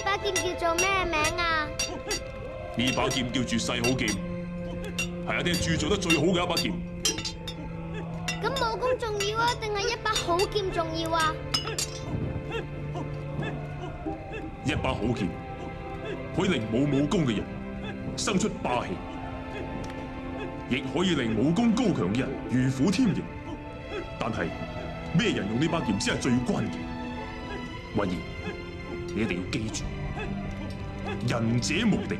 把劍叫做咩名啊？呢把劍叫住細好劍，係阿爹鑄造得最好嘅一把劍。咁武功重要啊，定係一把好劍重要啊？一把好劍可以令冇武功嘅人生出霸氣，亦可以令武功高強嘅人如虎添翼。但係咩人用呢把劍先係最關鍵。允兒，你一定要記住，仁者無敵。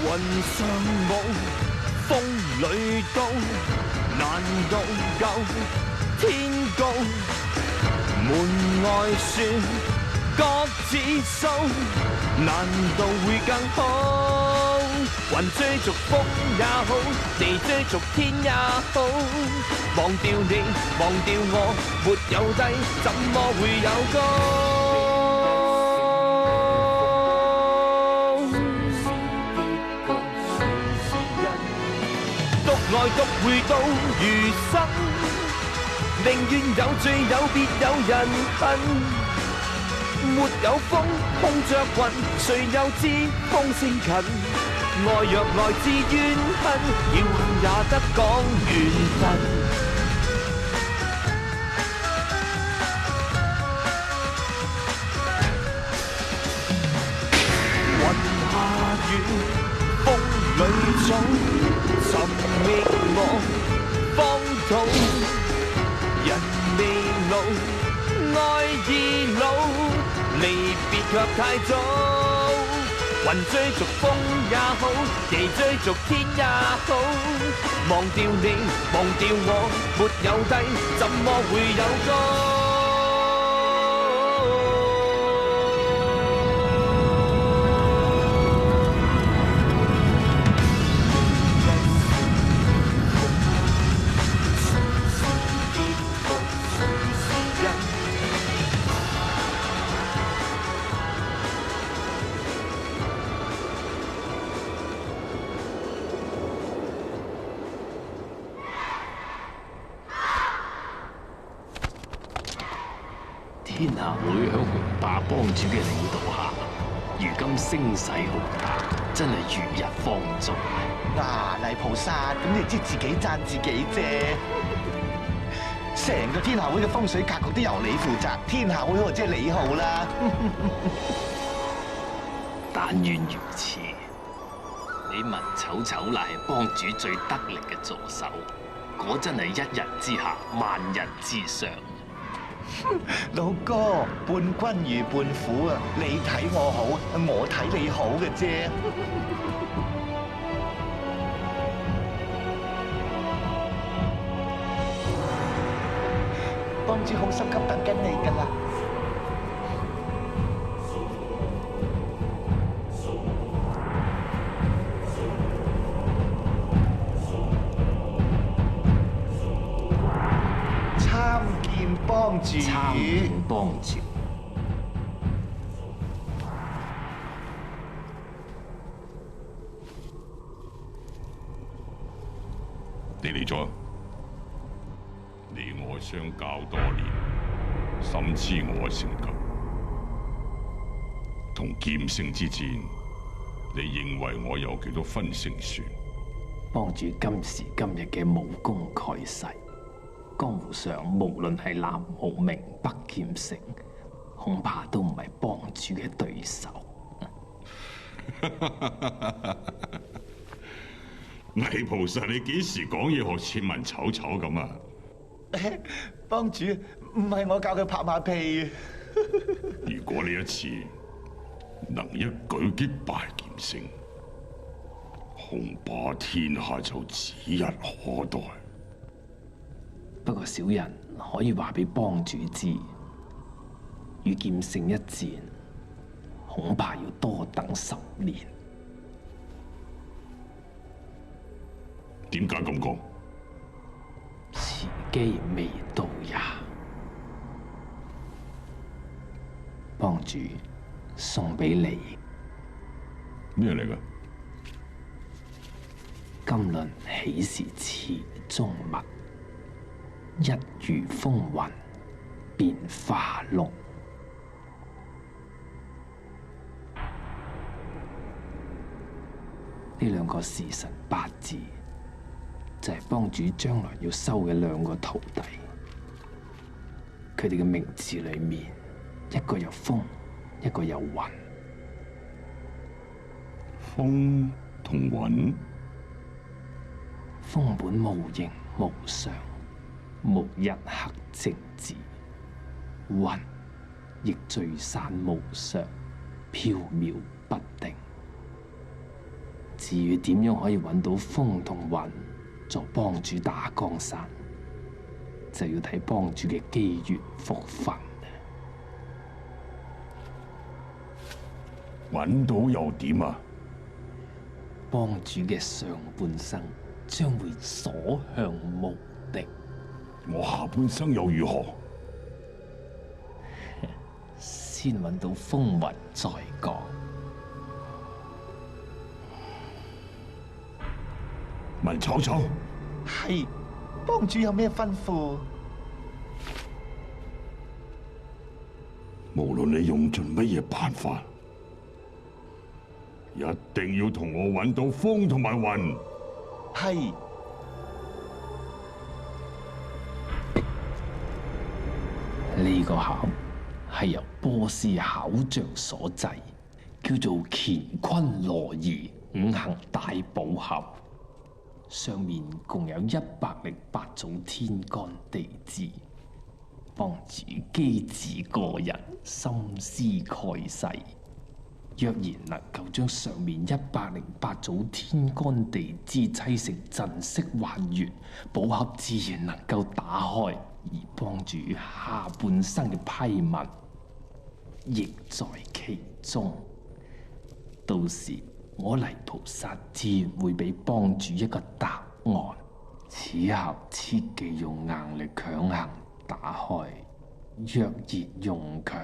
雲上舞，風裏刀，難道夠天高？門外雪，各自掃，難道會更好？雲追逐風也好，地追逐天也好，忘掉你，忘掉我，沒有低，怎麼會有高？來獨回到餘生，寧願有罪有別有人恨。沒有風空着雲，誰又知風聲近？愛若來自怨恨，要恨也得講緣分。雲下雨，風裏走。尋覓我荒土，人未老，愛已老，離別卻太早。雲追逐風也好，地追逐天也好，忘掉你，忘掉我，沒有低，怎麼會有高？天下會響雄霸幫主嘅領導下，如今聲勢浩大，真係如日方中。嗱，泥菩薩，咁你知自己讚自己啫。成個天下會嘅風水格局都由你負責，天下會好即係你好啦。但願如此。你文丑丑乃係幫主最得力嘅助手，果真係一人之下，萬人之上。老哥，伴君如伴虎啊！你睇我好，我睇你好嘅啫。幫主好心急等緊你㗎啦。幫主，參見幫主。你嚟咗，你我相交多年，深知我性格。同劍聖之戰，你認為我有幾多分勝算？幫主今時今日嘅武功蓋世。江湖上無論係南無明北劍聖，恐怕都唔係幫主嘅對手。泥菩薩，你幾時講嘢學似文丑丑咁啊？幫主，唔係我教佢拍馬屁。如果呢一次能一舉擊敗劍聖，恐怕天下就指日可待。不過小人可以話俾幫主知，與劍聖一戰，恐怕要多等10年。點解咁講？時機未到主送俾你。咩嚟㗎？今輪豈是池中物，一如風雲變化龍。呢兩個時辰八字，就係幫主將來要收嘅兩個徒弟。佢哋嘅名字裏面，一個有風，一個有雲。風同雲，風本無形無相，無一刻靜止；雲亦聚散無常，飄渺不定。至於點樣可以揾到風同雲做幫主打江山，就要睇幫主嘅機緣福分。揾到又點啊？幫主嘅上半生將會所向無敵，我下半生又如何？先揾到風雲再講。文丑丑，係，幫主有咩吩咐？無論你用盡乜嘢辦法，一定要同我揾到風同埋雲。係。呢個盒係由波斯巧匠所製，叫做乾坤羅儀五行大寶盒。上面共有108組天干地支，幫主機智過人，心思蓋世。若然能夠將上面108組天干地支砌成陣式還原，寶盒自然能夠打開，而幫主下半生嘅批文亦在其中。到時我黎菩薩自然會俾幫主一個答案。此盒切忌用硬力強行打開，若然用強，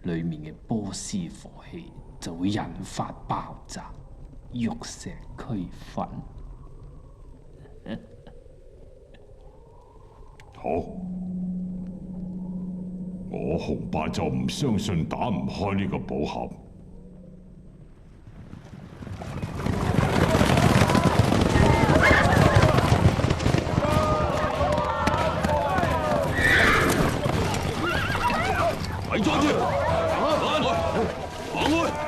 裏面嘅波斯火氣就會引發爆炸，玉石俱焚。好，我紅爸就唔相信打唔開呢個寶盒。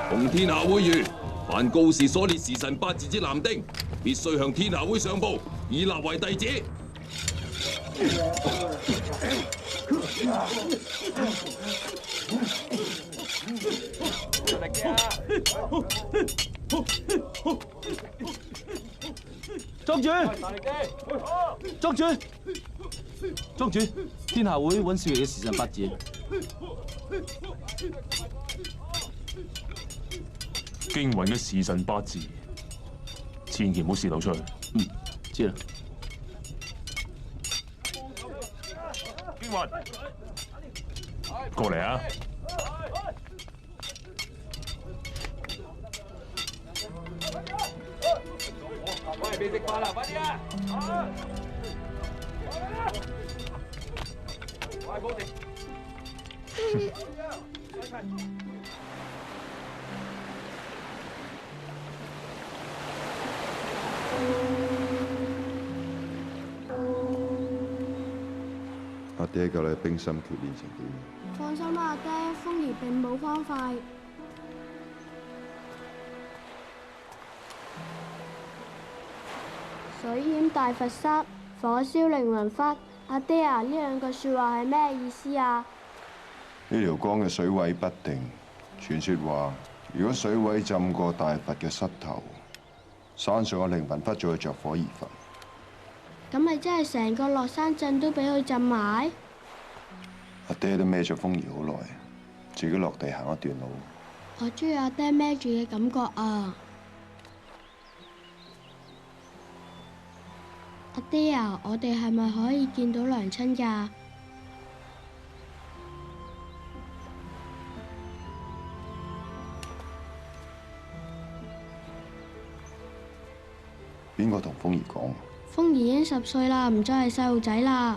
同天下會諭，凡告示所列時辰八字之男丁，必須向天下會上報，以立為弟子。莊主，莊主，莊主，天下會揾少爺嘅時辰八字。經雲嘅時辰八字，千祈唔好泄露出去。知啦。經雲，過嚟啊！喂，未食飯啦，快啲啊！快冇食。阿爹夠你冰心決練成點？放心啦，阿爹，風兒並冇方塊。水淹大佛塞，火燒凌雲窟。阿爹啊，呢兩句說話係咩意思啊？呢條江嘅水位不定，傳說話如果水位浸過大佛嘅膝頭，山上嘅凌雲窟就會着火而焚。咁咪真係成個落山鎮都俾佢浸埋？阿爹都孭咗風兒好耐，自己落地行一段路。我中意阿爹孭住嘅感覺啊！阿爹啊，我哋係咪可以見到娘親㗎？邊個同風兒講？風兒已經10歲啦，唔再係細路仔啦。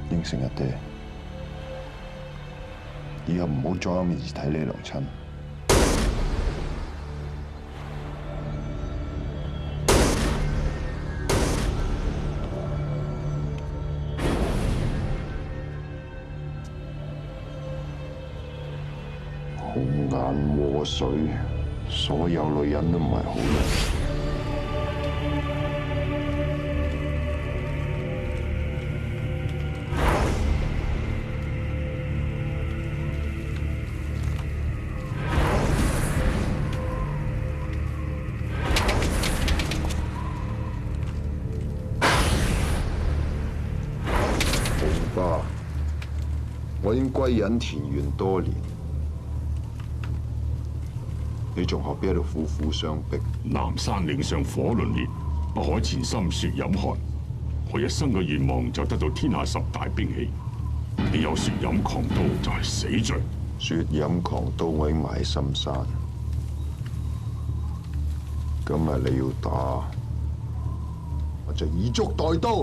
應承阿爹，以後唔好再喺面前睇你娘親。紅顏禍水，所有女人都唔係好人。紅爸，我已經歸隱田園多年。你仲何必喺度苦苦相逼？南山嶺上火輪烈，不可潛心雪飲寒。我一生嘅願望就得到天下10大兵器，你有雪飲狂刀就係死罪。雪飲狂刀我已經埋喺深山，今日你要打，我就以足代刀。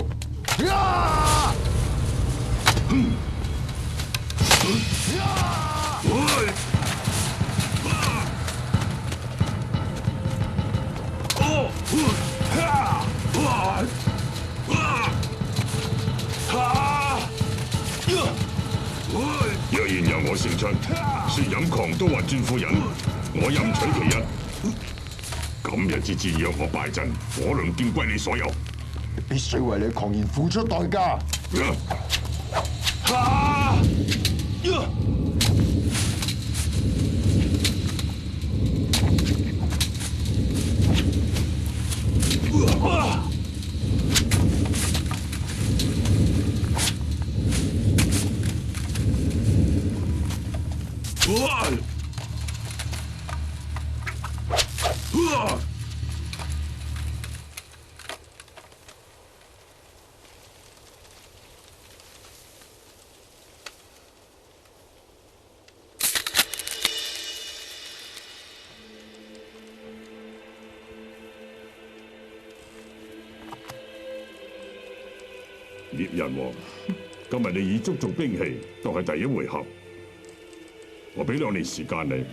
若然由我勝出，雪飲狂刀或尊夫人，我任取其一。今日之戰若我敗陣，火輪劍歸你所有。必須為你狂言付出代價。獵人王，今日你以足族兵器當係第一回合，我俾2年時間你，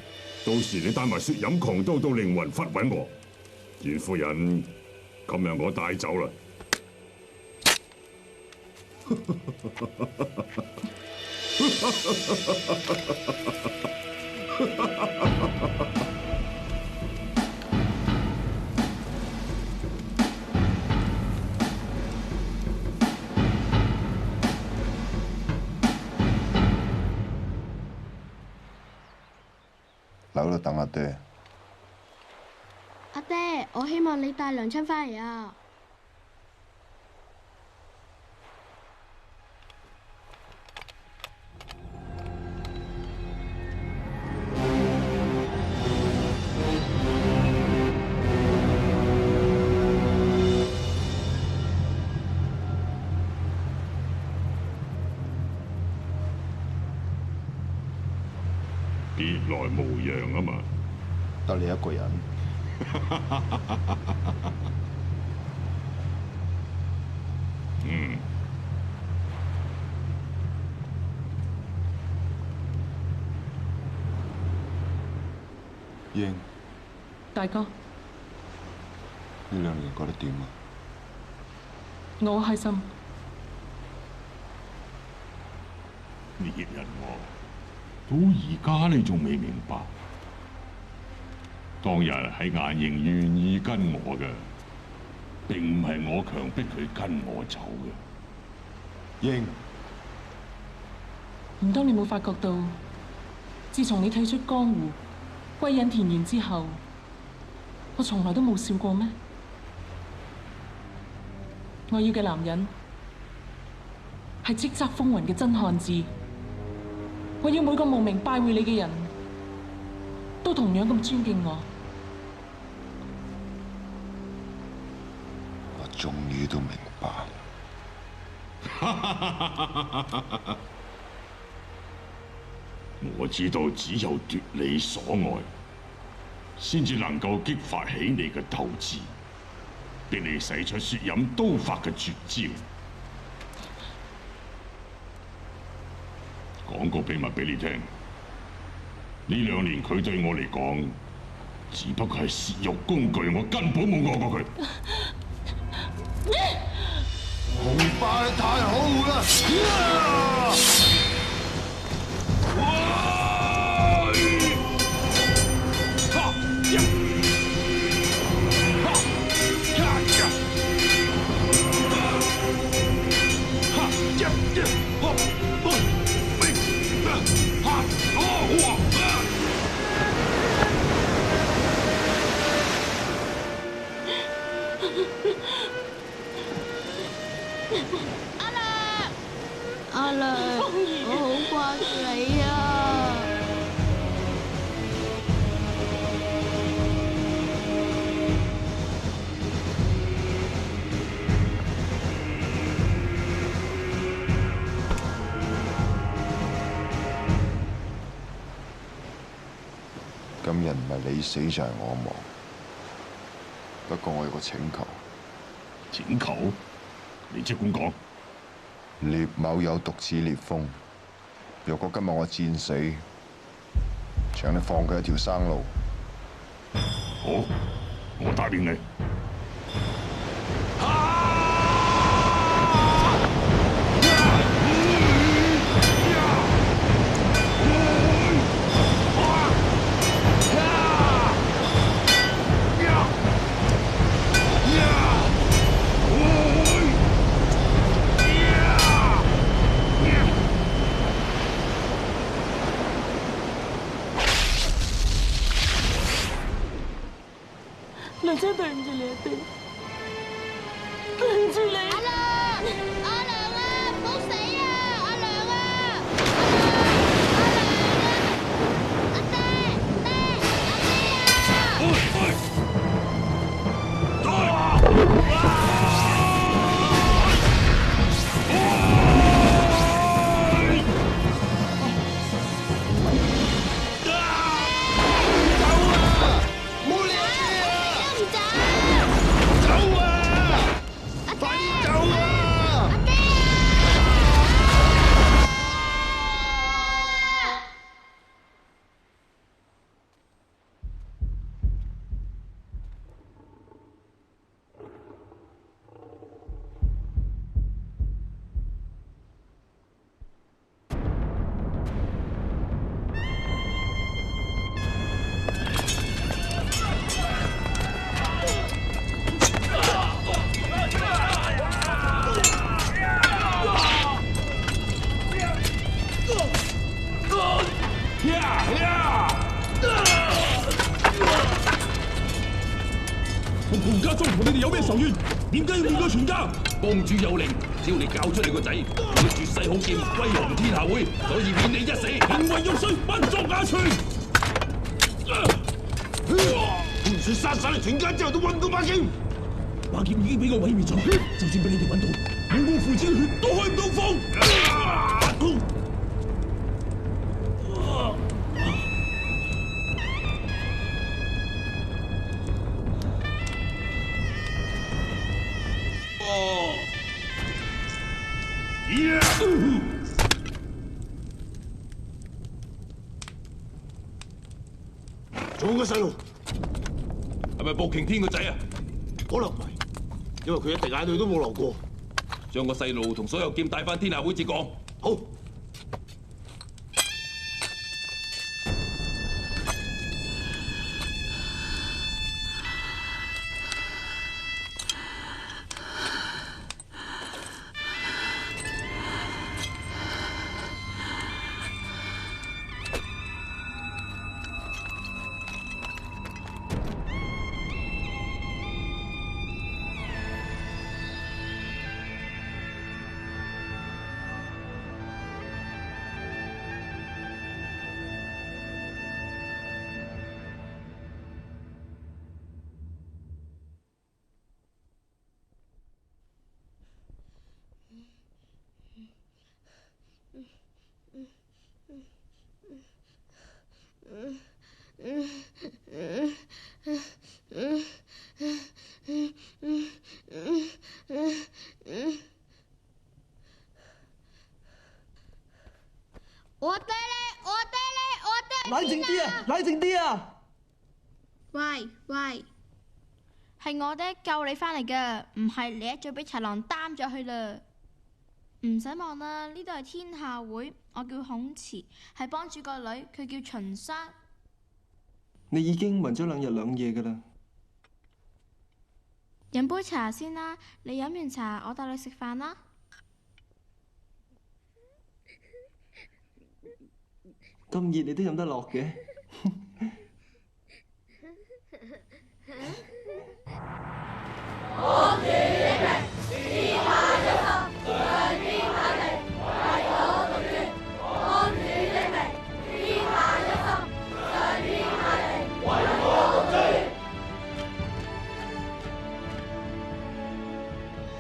到時你帶埋雪飲狂刀到凌雲笏揾我。袁夫人，今日我帶走啦。留喺度等阿爹。阿爹，我希望你帶娘親返嚟啊！別來無恙啊嘛，得你一個人。嗯。英，大哥，呢2年覺得點啊？我好開心。獵人王，到而家你仲未明白，當日喺眼影願意跟我嘅，並唔係我強迫佢跟我走嘅。英，唔通你冇發覺到，自從你退出江湖，歸隱田園之後，我從來都冇笑過咩？我要嘅男人係叱咤風雲嘅真漢子。我要每個慕名拜會你嘅人都同樣咁尊敬我。我終於都明白。我知道只有奪你所愛，先至能夠激發起你嘅鬥志，逼你使出血飲刀法嘅絕招。講個秘密俾你聽，呢2年佢對我嚟講，只不過係泄慾工具，我根本冇愛過佢。紅霸太好啦！阿良，我好掛住你啊！今日唔係你死就係我亡。不過我有個請求。請求？你即管講。聶某有獨子聶風，若果今日我戰死，請你放佢一條生路。好，我答應你。娘真對唔住你哋，對唔住你。阿良啊，唔好死啊！阿良啊！阿爹我蒲家莊同你哋有咩仇怨？點解要滅我全家？公主有令，只要你教出你個仔，你絕世好劍威雄天下會，所以免你一死。人為玉碎，不作瓦全。唔算殺晒你全家之後都揾唔到把劍，把劍已經俾我毀滅咗，就算俾你哋揾到，冇我父子嘅血都開唔到鋒。仲有個細路，係咪薄擎天個仔啊？可能唔係，因為佢一滴眼淚都冇流過。將個細路同所有劍帶翻天下會接講。好。我爹你，我爹你，我爹！冷靜啲啊！冷靜啲啊！喂喂，係我爹救你翻嚟噶，唔係你一早俾豺狼擔咗去啦。唔使望啦，呢度係天下會，我叫孔慈，係幫主個女，佢叫秦莎。你已經暈咗2日2夜噶啦。飲杯茶先啦，你飲完茶，我帶你食飯啦。咁熱你都飲得落嘅。安住英明，天下一心，上天下地，為我獨尊。安住英明，天下一心，上天下地，為我獨尊。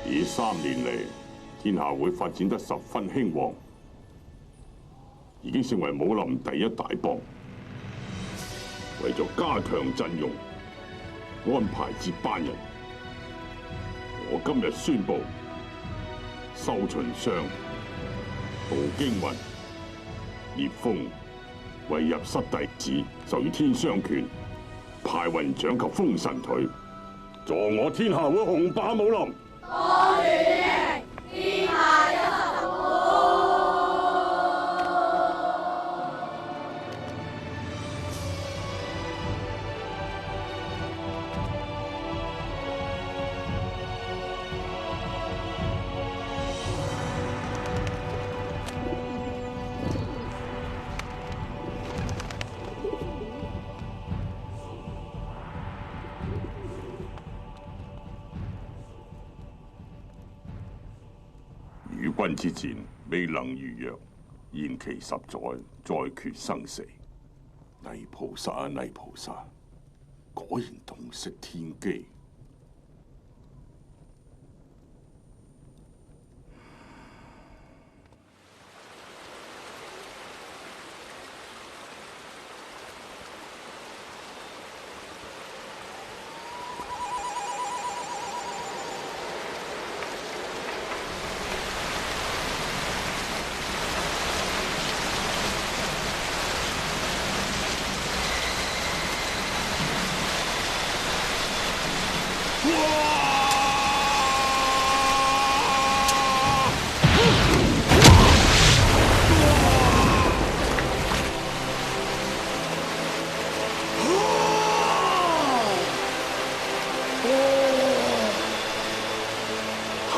呢3年嚟，天下會發展得十分興旺，已經成為武林第一大幫。為咗加強陣容，安排接班人，我今日宣布，收秦相、杜驚雲、聶風為入室弟子，就與天相權，派雲掌及封神腿，助我天下會雄霸武林。安住英明，天下一心。與君之戰未能如約，延期10載，再決生死。泥菩薩啊，泥菩薩，果然洞悉天機。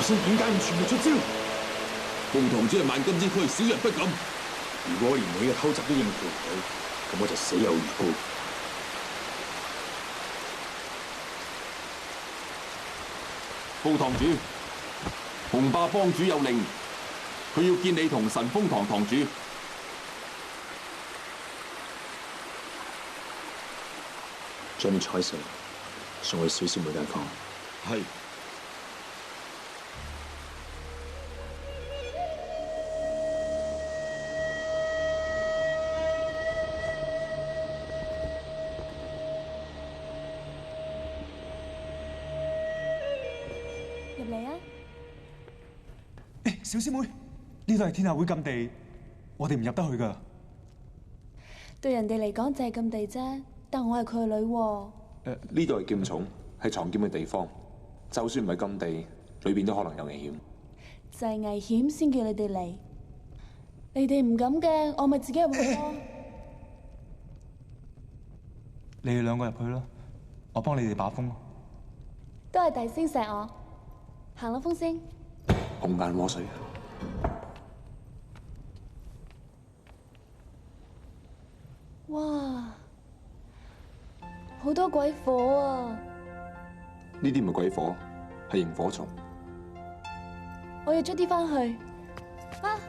點解唔全力出招？鳳堂主係萬金之軀，小人不敢。如果我連你嘅偷襲都應付唔到，咁我就死有餘辜。鳳堂主，雄霸幫主有令，佢要見你同神風堂堂主。將啲彩石送去小師妹間房。係。入嚟啊！小師妹，呢度係天下會禁地，我哋唔入得去噶。對人哋嚟講就係禁地啫，但我係佢女喎。呢度係劍冢，係藏劍嘅地方。就算唔係禁地，裏邊都可能有危險。就係危險先叫你哋嚟，你哋唔敢嘅，我咪自己入去咯。你哋2個入去啦，我幫你哋把風。都係弟兄錫我，行啦，風先。紅顏禍水。哇，好多鬼火啊！呢啲唔係鬼火，係螢火蟲。我要捉啲翻去。啊！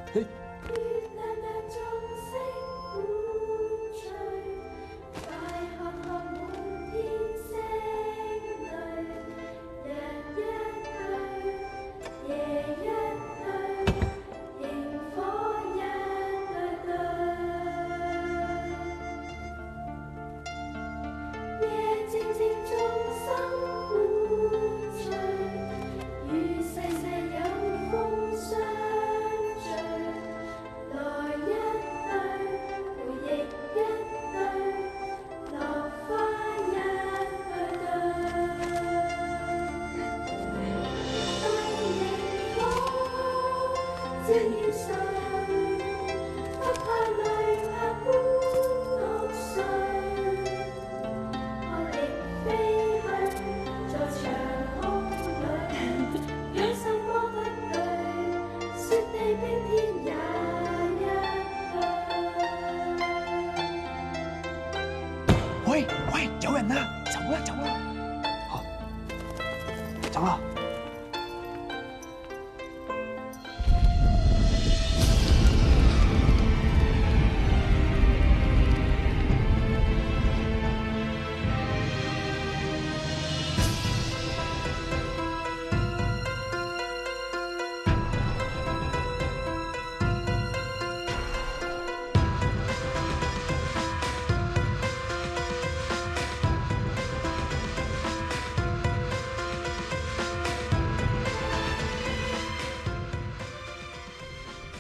喂喂，有人啊！走啦走啦！走啦！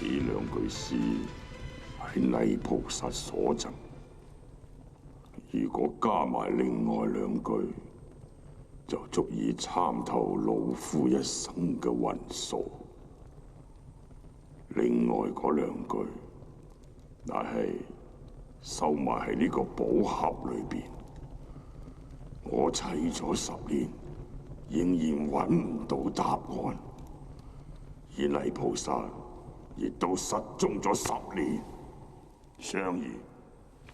呢兩句詩係泥菩薩所贈，如果加埋另外兩句，就足以參透老夫一生嘅運數。另外嗰兩句，乃係收埋喺呢個寶盒裏邊，我砌咗10年，仍然揾唔到答案，而泥菩薩亦都失蹤咗10年。雙兒、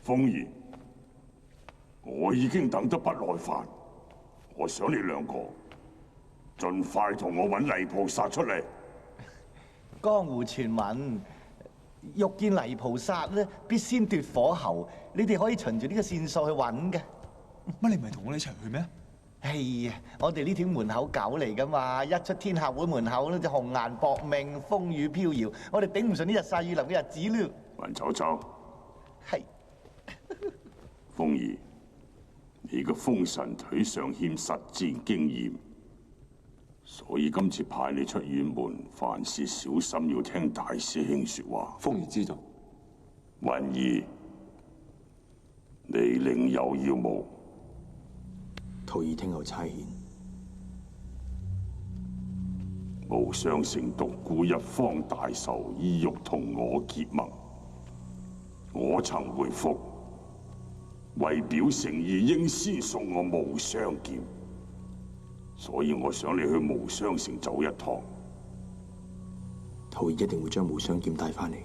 鳳兒，我已經等得不耐煩，我想你兩個盡快同我揾泥菩薩出嚟。江湖傳聞，欲見泥菩薩咧，必先奪火候。你哋可以循住呢個線索去揾嘅。乜你唔係同我哋一齊去咩？係啊，我哋呢條門口狗嚟噶嘛，一出天下會門口咧就紅顏薄命，風雨飄搖，我哋頂唔順呢日曬雨淋嘅日子咯。雲丑丑，係。鳳兒，你個風神腿上欠實戰經驗，所以今次派你出遠門，凡事小心要聽大師兄說話。鳳兒知道。雲兒，你另有要務。徒兒聽候差遣。無雙城獨孤一方大壽意欲同我結盟，我曾回覆，為表誠意，應先送我無雙劍，所以我想你去無雙城走一趟。徒兒一定會將無雙劍帶翻嚟。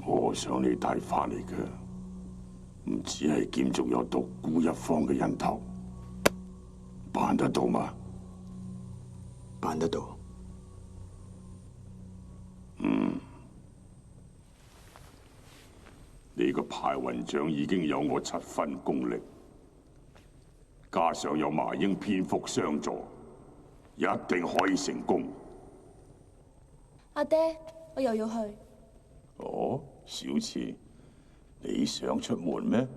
我想你帶翻嚟嘅唔止係劍，仲有獨孤一方嘅人頭，辦得到嗎？辦得到。你個排雲掌已經有我7分功力，加上有麻鷹蝙蝠相助，一定可以成功。阿爹，我又要去。哦，小慈，你想出門咩？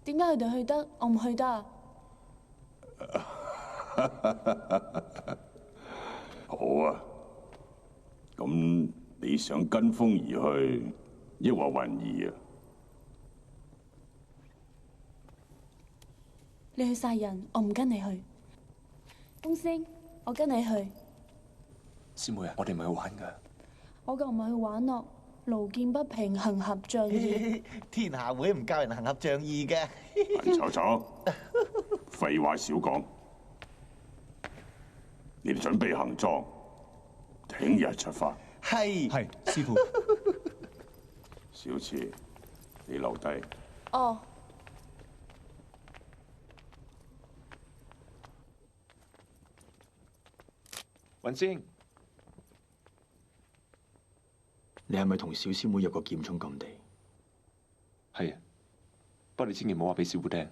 點解佢哋去得，我唔去得啊？好啊，咁你想跟風而去，抑或雲兒啊？你去殺人，我唔跟你去。風聲，我跟你去。師妹啊，我哋唔係去玩㗎。我夠唔係去玩咯，勞劍不平，行俠仗義。天下會唔教人行俠仗義嘅。雲丑丑，廢話少講，你哋準備行裝，聽日出發。係。係，師傅。小慈，你留低。哦。雲仙，你係咪同小師妹有個劍衝禁地？係啊，不過你千祈唔好話俾師傅聽。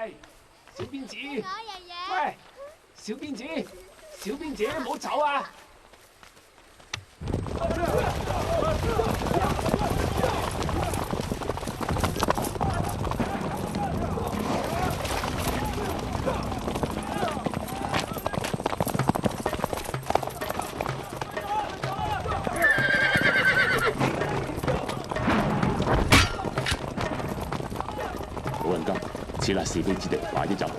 喂，小辮子，喂，小辮子，小辮子，唔好走啊！老人家，此乃是非之地，快啲走！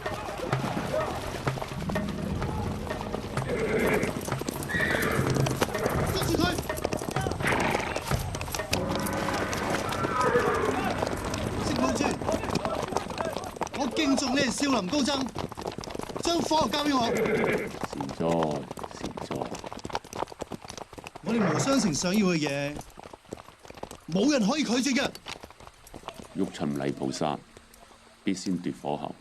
捉住佢！識冇住！我敬重你係少林高僧，將火交俾我。善哉善哉。我哋無雙城想要嘅嘢，冇人可以拒絕嘅。欲尋泥菩薩，必先奪火候。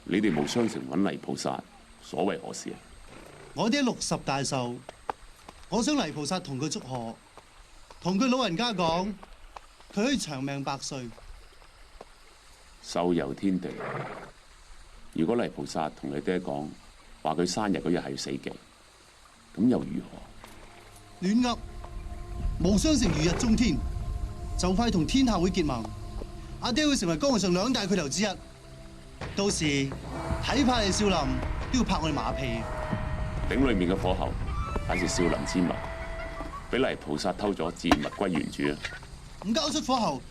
你哋無雙城揾泥菩薩，所為何事啊？我啲60大壽，我想泥菩薩同佢祝賀，同佢老人家講，佢可以長命百歲。壽遊天地。如果泥菩薩同你爹講話佢生日嗰日係要死忌，咁又如何？亂噏！無雙城如日中天，就快同天下會結盟，阿爹會成為江湖上2大巨頭之一。到時睇怕你少林都要拍我哋馬屁。鼎裏面嘅火候乃是少林之物，俾泥菩薩偷咗，自然物歸原主啊！唔交出火候，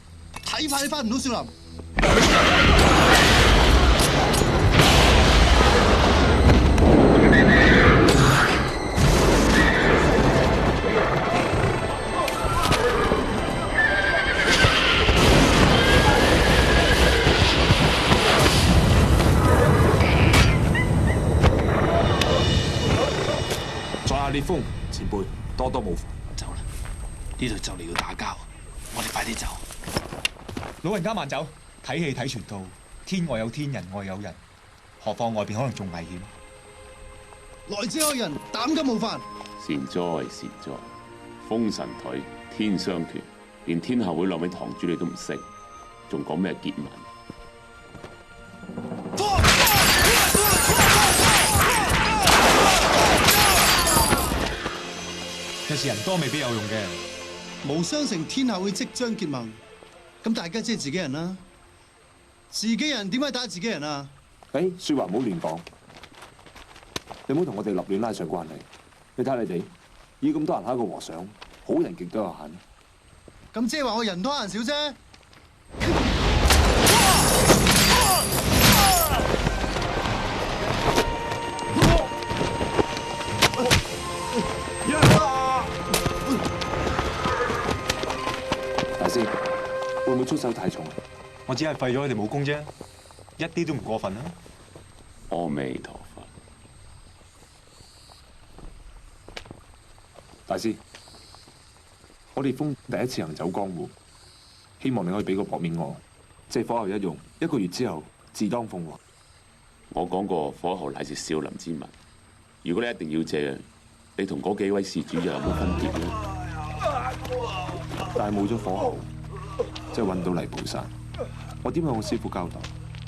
睇怕你翻唔到少林。烈風，前輩多多冇煩。走啦，呢度就嚟要打交，我哋快啲走。老人家慢走，睇戲睇全套，天外有天，人外有人，何況外邊可能仲危險。來者愛人，膽敢冒犯。善哉善哉，封神腿，天相權，連天下會2位堂主你都唔識，仲講咩結盟？有時人多未必有用嘅。無雙城天下會即將結盟，咁大家即係自己人啦。自己人點解打自己人啊？説話唔好亂講，你唔好同我哋立亂拉上關係。你睇你哋，以咁多人嚇一個和尚，好人極都有限。咁即係話我人多人少啫。大師，會唔會出手太重啊？我只係廢咗佢哋武功啫，一啲都唔過分啦。阿彌陀佛。大師，我烈風第一次行走江湖，希望你可以俾個薄面我，即係火候一用，1個月之後自當鳳凰。我講過火候乃是少林之物，如果你一定要借，你同嗰幾位事主又有冇分別呢？但係冇咗火候，即係揾到泥菩薩，我點向我師父交代？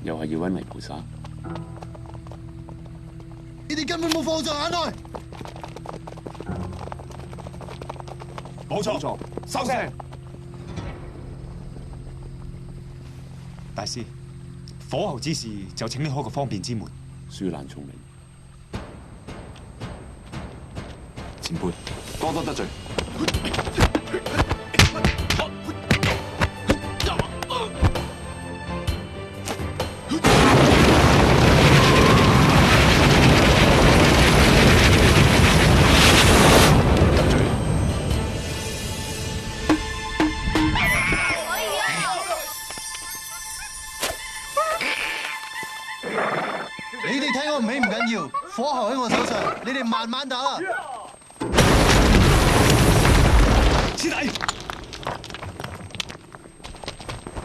又係要揾泥菩薩？你哋根本冇放在眼內。冇錯，收聲！大師，火候之事就請你開個方便之門。恕難從命。前輩，多多得罪。你哋睇我唔起唔緊要，火候喺我手上，你哋慢慢打啦。師弟，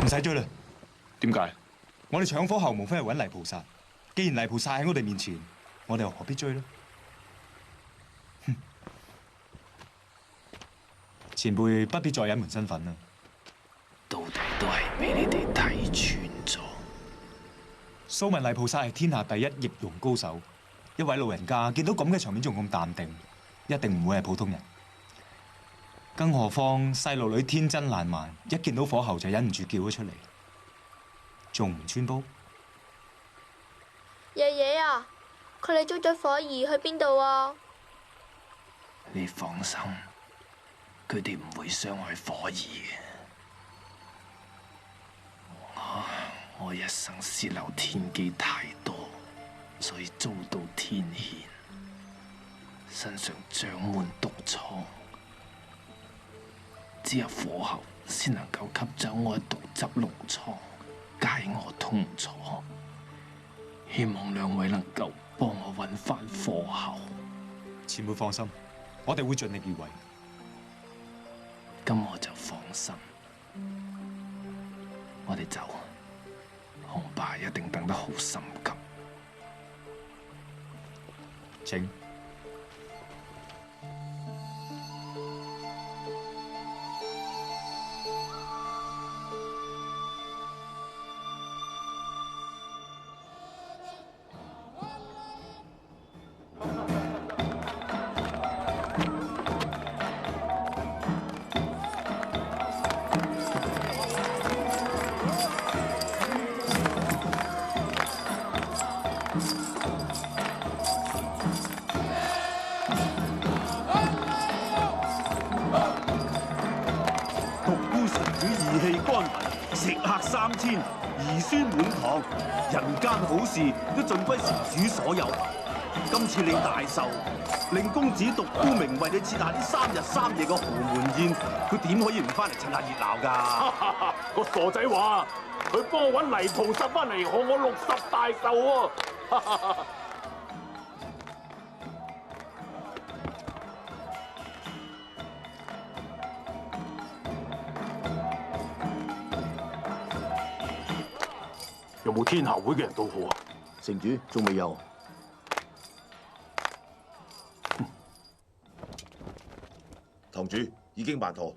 唔使追啦。點解？我哋搶火候無非係揾泥菩薩，既然泥菩薩喺我哋面前，我哋又何必追呢？前輩不必再隱瞞身份啦。到底都係俾你哋睇穿咗。蘇文麗菩薩係天下第一易容高手，一位老人家見到咁嘅場面仲咁淡定，一定唔會係普通人。更何況細路女天真爛漫，一見到火候就忍唔住叫咗出嚟，仲唔穿煲？爺爺啊，佢哋捉咗火兒去邊度啊？你放心，佢哋唔會傷害火兒嘅。我一生泄漏天機太多，所以遭到天譴，身上長滿毒瘡，只有火候先能夠吸走我嘅毒汁膿瘡，解我痛楚。希望兩位能夠幫我揾翻火候。前輩放心，我哋會盡力而為。咁我就放心。我哋走，恐怕一定等得好心急。請。3000，兒孫滿堂，人間好事都盡歸施主所有。今次你大壽，令公子獨孤明為你設下呢3日3夜嘅豪門宴，佢點可以唔翻嚟趁下熱鬧㗎？個傻仔話佢幫我揾泥菩薩翻嚟賀我60大壽喎！有冇天下會嘅人到號啊？城主仲未有。堂主已經辦妥。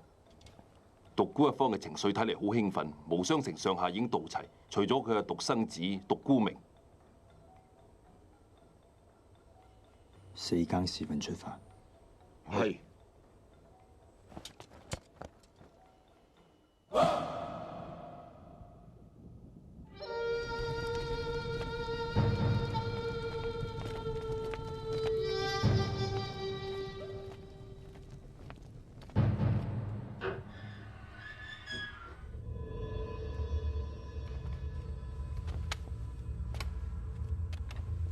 獨孤一方嘅情緒睇嚟好興奮，無雙城上下已經到齊，除咗佢嘅獨生子獨孤明。4更時分出發。係。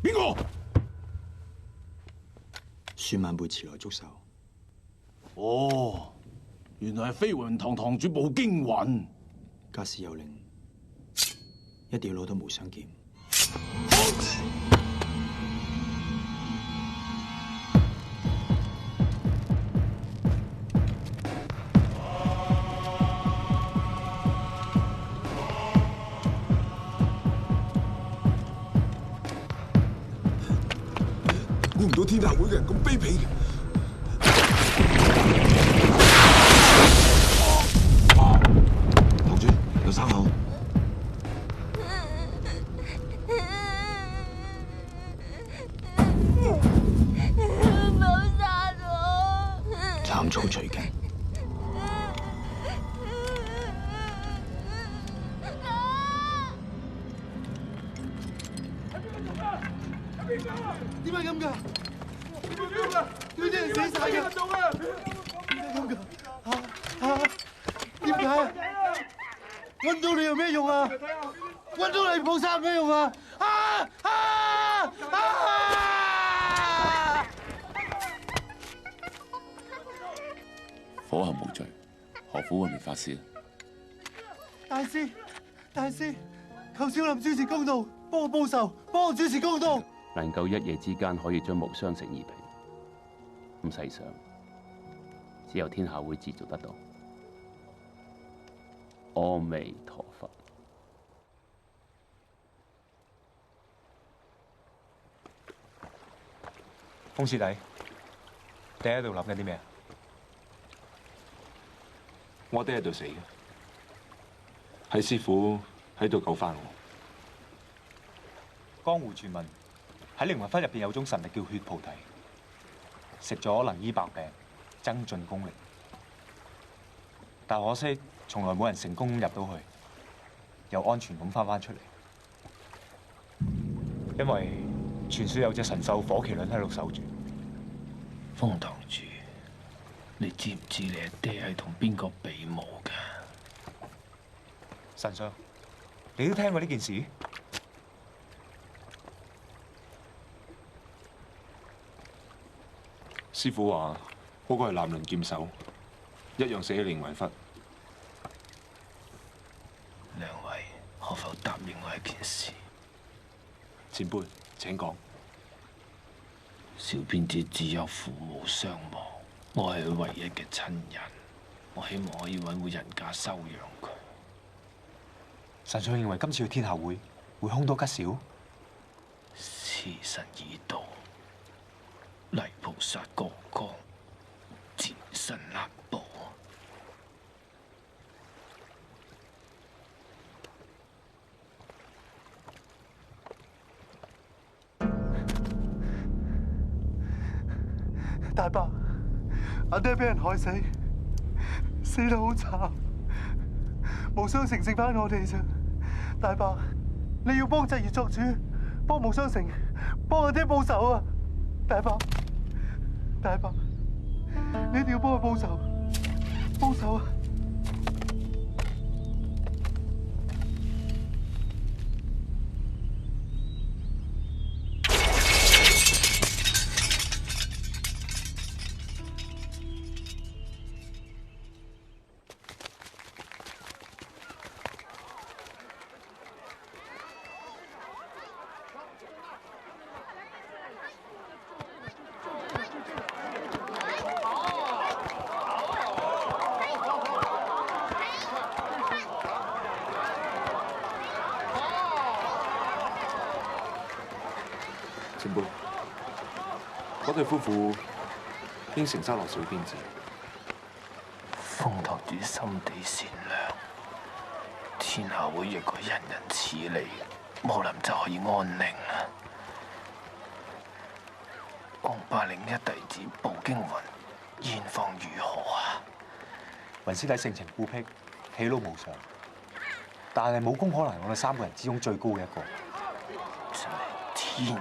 邊個？孫晚輩遲來捉手。哦，原來係飛雲堂堂主步驚雲。家事有令，一定要攞到無雙劍。估唔到天下會嘅人咁卑鄙。堂主，有生口。唔好殺我！斬草除根。點解咁㗎？佢哋死晒㗎！點解咁㗎？點解啊？揾到你有咩用啊？揾到泥菩薩有咩用啊？火候無罪，何苦為滅法師？大師，求小林主持公道，幫我報仇，幫我主持公道。能夠一夜之間可以將無雙城夷平，咁世上只有天下會自做得到。阿彌陀佛。風師弟，你喺度諗緊啲咩啊？我爹喺度死嘅，係師傅喺度救翻我。江湖傳聞喺靈魂窟入邊有種神力叫血菩提，食咗能醫百病，增進功力。但可惜，從來冇人成功入到去，又安全咁翻出嚟。因為傳說有隻神獸火麒麟喺度守住。風堂主，你知唔知你阿爹係同邊個比武㗎？神相，你都聽過呢件事？師傅話嗰個係南輪劍手，一樣死喺靈魂窟。兩位可否答應我一件事？前輩，請講。小編子只有父母雙亡，我係佢唯一嘅親人，我希望可以揾戶人家收養佢。神相認為今次去天下會凶多吉少？時辰已到，泥菩薩剛剛賤身難保。大伯，阿爹俾人害死，死得好慘，無雙城剩翻我哋咋？大伯，你要幫侄兒作主，幫無雙城，幫阿爹報仇啊！大伯，大伯，你一定要幫佢報仇，報仇啊！前輩，嗰對夫婦應承收留小辮子。風堂主心地善良，天下會若果人人似你，武林就可以安寧啦。王霸另一弟子步驚雲，現況如何啊？雲師弟性情孤僻，喜怒無常，但係武功可能係我哋3個人之中最高嘅一個。真係天意。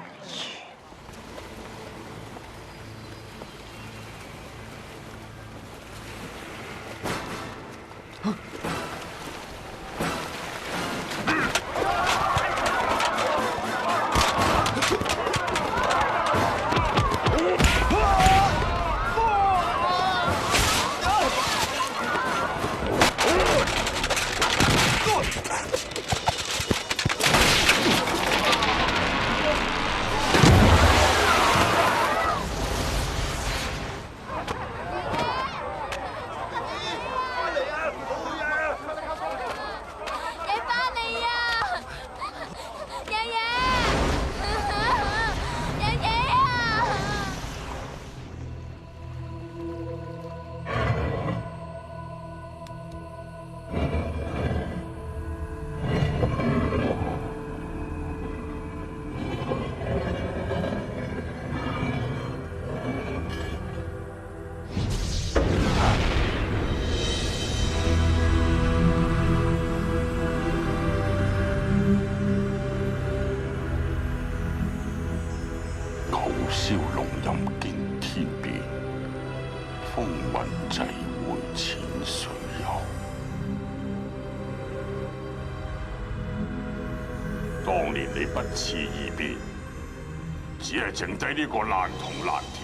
燒龍吟見天邊，風雲際會淺水遊。當年你不辭而別，只係剩低呢個爛銅爛鐵。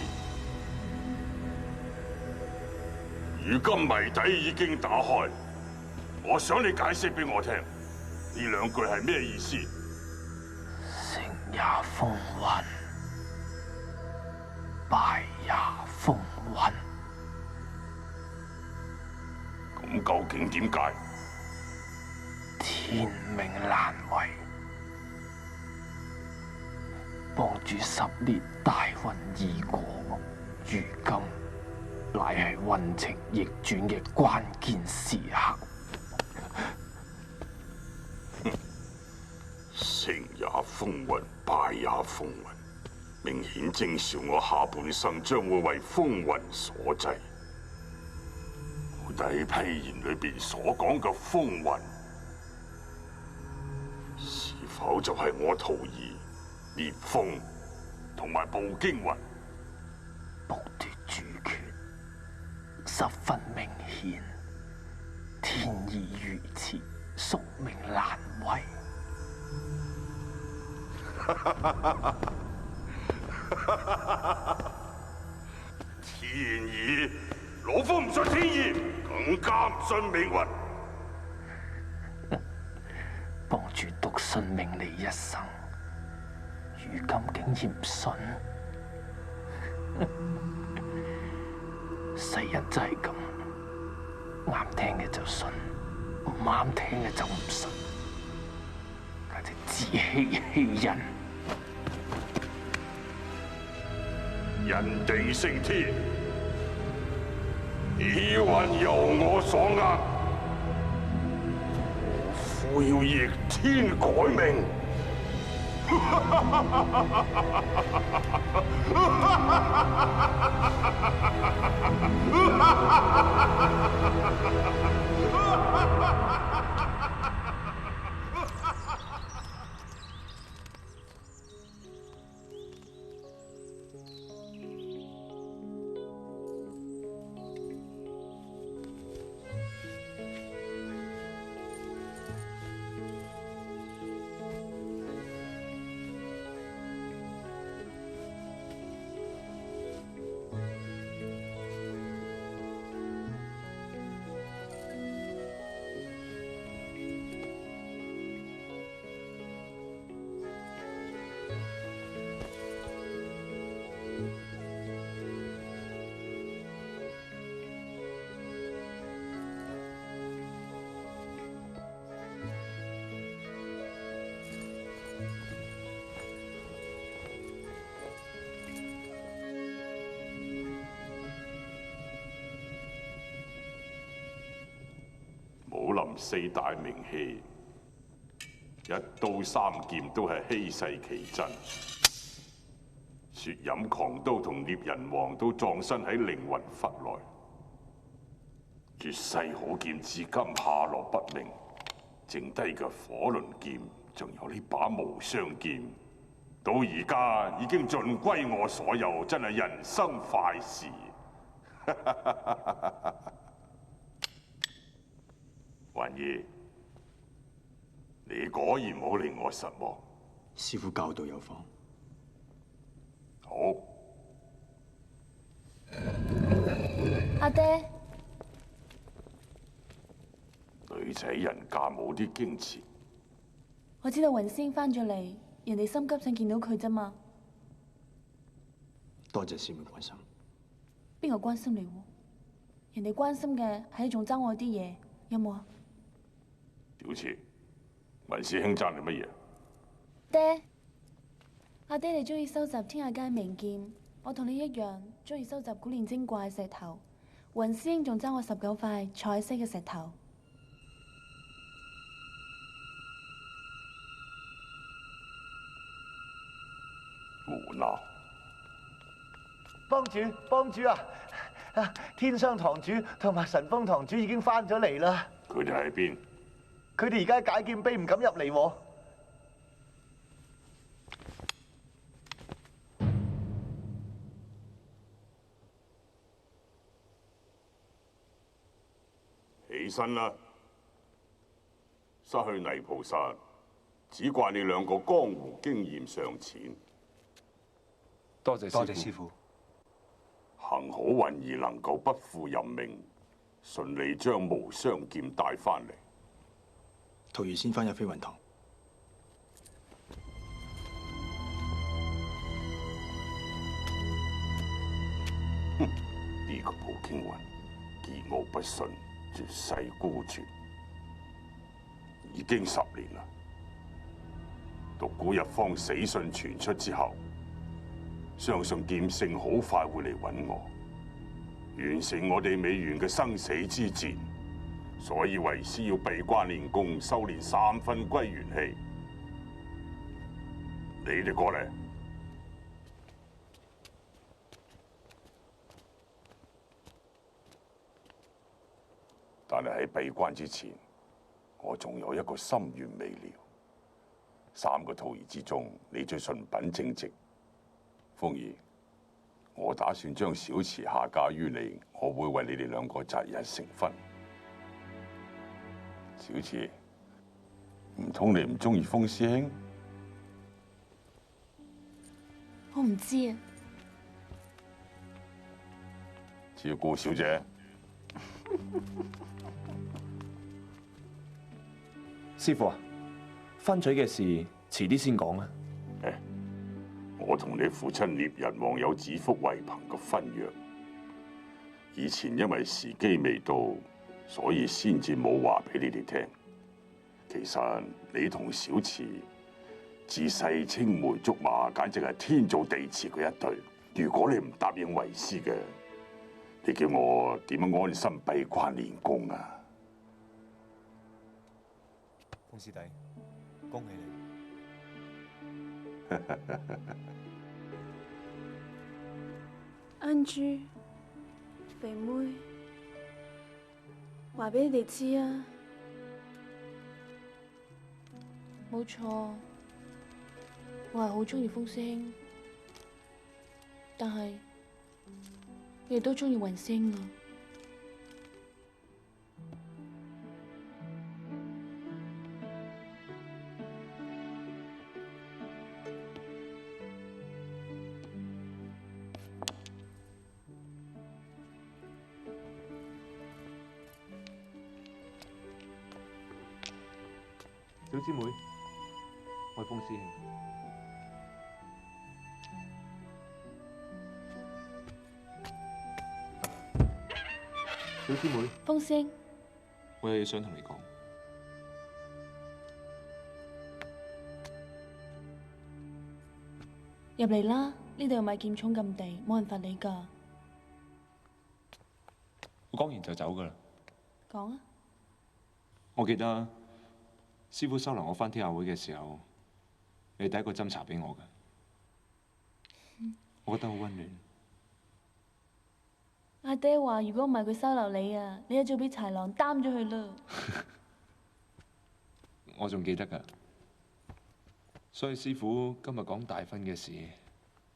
如今謎底已經打開，我想你解釋俾我聽，呢兩句係咩意思？成也風雲。敗也風雲。咁究竟點解？天命難違，幫主10年大運已過，如今乃係運程逆轉嘅關鍵時刻。成也風雲，敗也風雲，明顯徵兆我下半生將會為風雲所制。到底批言裏邊所講嘅風雲，是否就係我徒兒烈風同埋步驚雲？剝奪主權，十分明顯。天意如此，宿命難違。天意，老夫唔信天意，更加唔信命運。幫主獨信命你一生，如今竟然唔信，世人就係咁，啱聽嘅就信，唔啱聽嘅就唔信，簡直自欺欺人。人定勝天，意運由我所握，老夫要逆天改命。武林四大名器，一刀三劍都係稀世奇珍。雪飲狂刀同獵人王都葬身喺凌雲窟內，絕世好劍至今下落不明。剩低嘅火輪劍，仲有呢把無雙劍，到而家已經盡歸我所有，真係人生快事。雲兒，你果然冇令我失望。師父教導有方。好。阿爹，女仔人家冇啲矜持。我知道雲師兄翻咗嚟，人哋心急想見到佢啫嘛。多謝師妹關心。邊個關心你？人哋關心嘅係你仲爭我啲嘢，有冇啊？小慈，雲師兄爭你乜嘢？爹，阿爹你中意收集天下間名劍，我同你一樣中意收集古煉精怪石頭。雲師兄仲爭我19塊彩色嘅石頭。胡鬧！幫主啊！天霜堂主同埋神風堂主已經翻咗嚟啦。佢哋喺邊？佢哋而家喺解劍碑，唔敢入嚟喎。起身啦！失去泥菩薩，只怪你兩個江湖經驗尚淺。多謝師父。幸好雲兒能夠不負任命，順利將無雙劍帶翻嚟。徒兒先返入飛雲堂。哼！呢個步驚雲，桀驁不馴，絕世孤絕，已經10年啦。獨孤一方死訊傳出之後，相信劍聖好快會嚟揾我，完成我哋美元嘅生死之戰。所以為師要閉關練功，修煉3分歸元氣。你哋過嚟。但係喺閉關之前，我仲有一個心願未了。3個徒兒之中，你最純品正直。鳳兒，我打算將小池下嫁於你，我會為你哋2個擇日成婚。小池，唔通你唔中意風師兄？我唔知啊。照顧小姐。師傅啊，婚娶嘅事遲啲先講啊。我同你父親獵人王有指腹為憑嘅婚約，以前因為時機未到，所以先至冇話俾你哋聽。其實你同小池自細青梅竹馬，簡直係天造地設嘅一對。如果你唔答應為師嘅，你叫我點樣安心閉關練功啊？風師弟，恭喜你！恩珠，肥妹，話俾你哋知啊，冇錯，我係好中意風師兄，但係你哋都中意雲師兄啊。小師妹，我係風師兄。小師妹，風師兄，我有嘢想同你講。入嚟啦！呢度有買劍塚禁地，冇人罰你㗎。我講完就走㗎啦。講啊！我記得師傅收留我返天下會嘅時候，你第一個斟茶俾我嘅，我覺得好溫暖。阿爹話：如果唔係佢收留你啊，你一早俾豺狼擔咗佢啦。我仲記得㗎，所以師傅今日講大婚嘅事，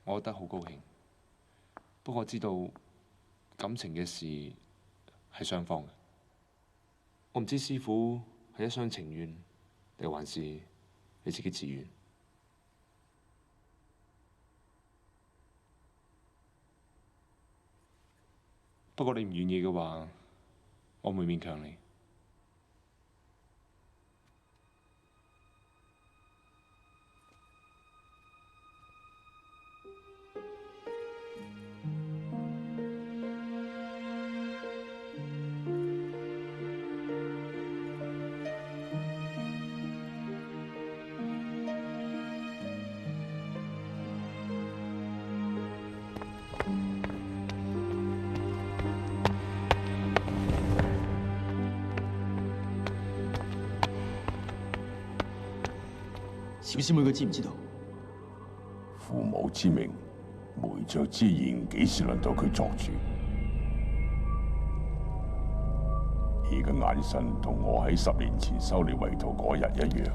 我覺得好高興。不過我知道感情嘅事係雙方嘅，我唔知師傅係一廂情願，定還是你自己自願。不過你唔願意嘅話，我唔會勉強你。小師妹佢知唔知道？父母之命，媒妁之言，幾時輪到佢作主？你嘅眼神同我喺10年前收你為徒嗰日一樣。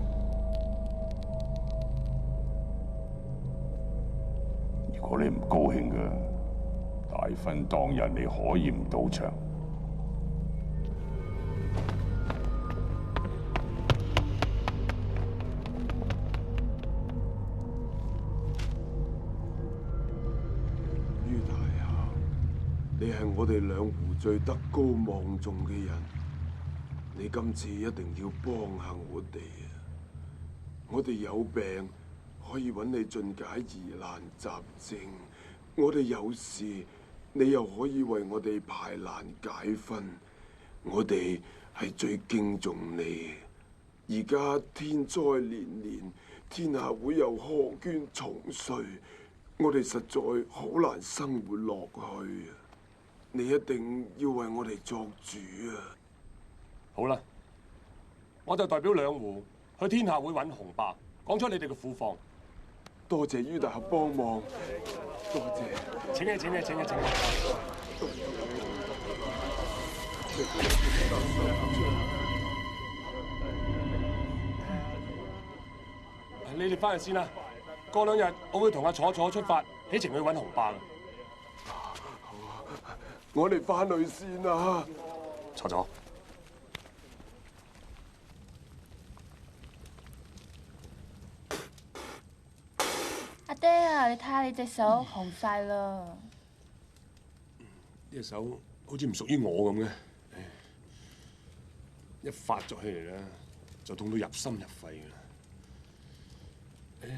如果你唔高興嘅，大婚當日你可以唔到場。你係我哋兩湖最德高望重嘅人，你今次一定要幫下我哋啊！我哋有病可以揾你進解疑難雜症，我哋有事你又可以為我哋排難解紛，我哋係最敬重你。而家天災連連，天下會又苛捐重稅，我哋實在好難生活落去啊！你一定要為我哋作主啊！好啦，我就代表兩湖去天下會揾雄霸，講出你哋嘅苦況。多謝于大俠幫忙，多謝。請啊請啊請啊請啊！你哋翻去先啦，過2日我會同阿楚楚出發，起程去揾紅伯。我哋翻去先啦，楚楚。阿爹啊，你睇下你隻手紅晒啦！呢隻手好似唔屬於我咁嘅，一發咗起嚟咧，就痛到入心入肺嘅。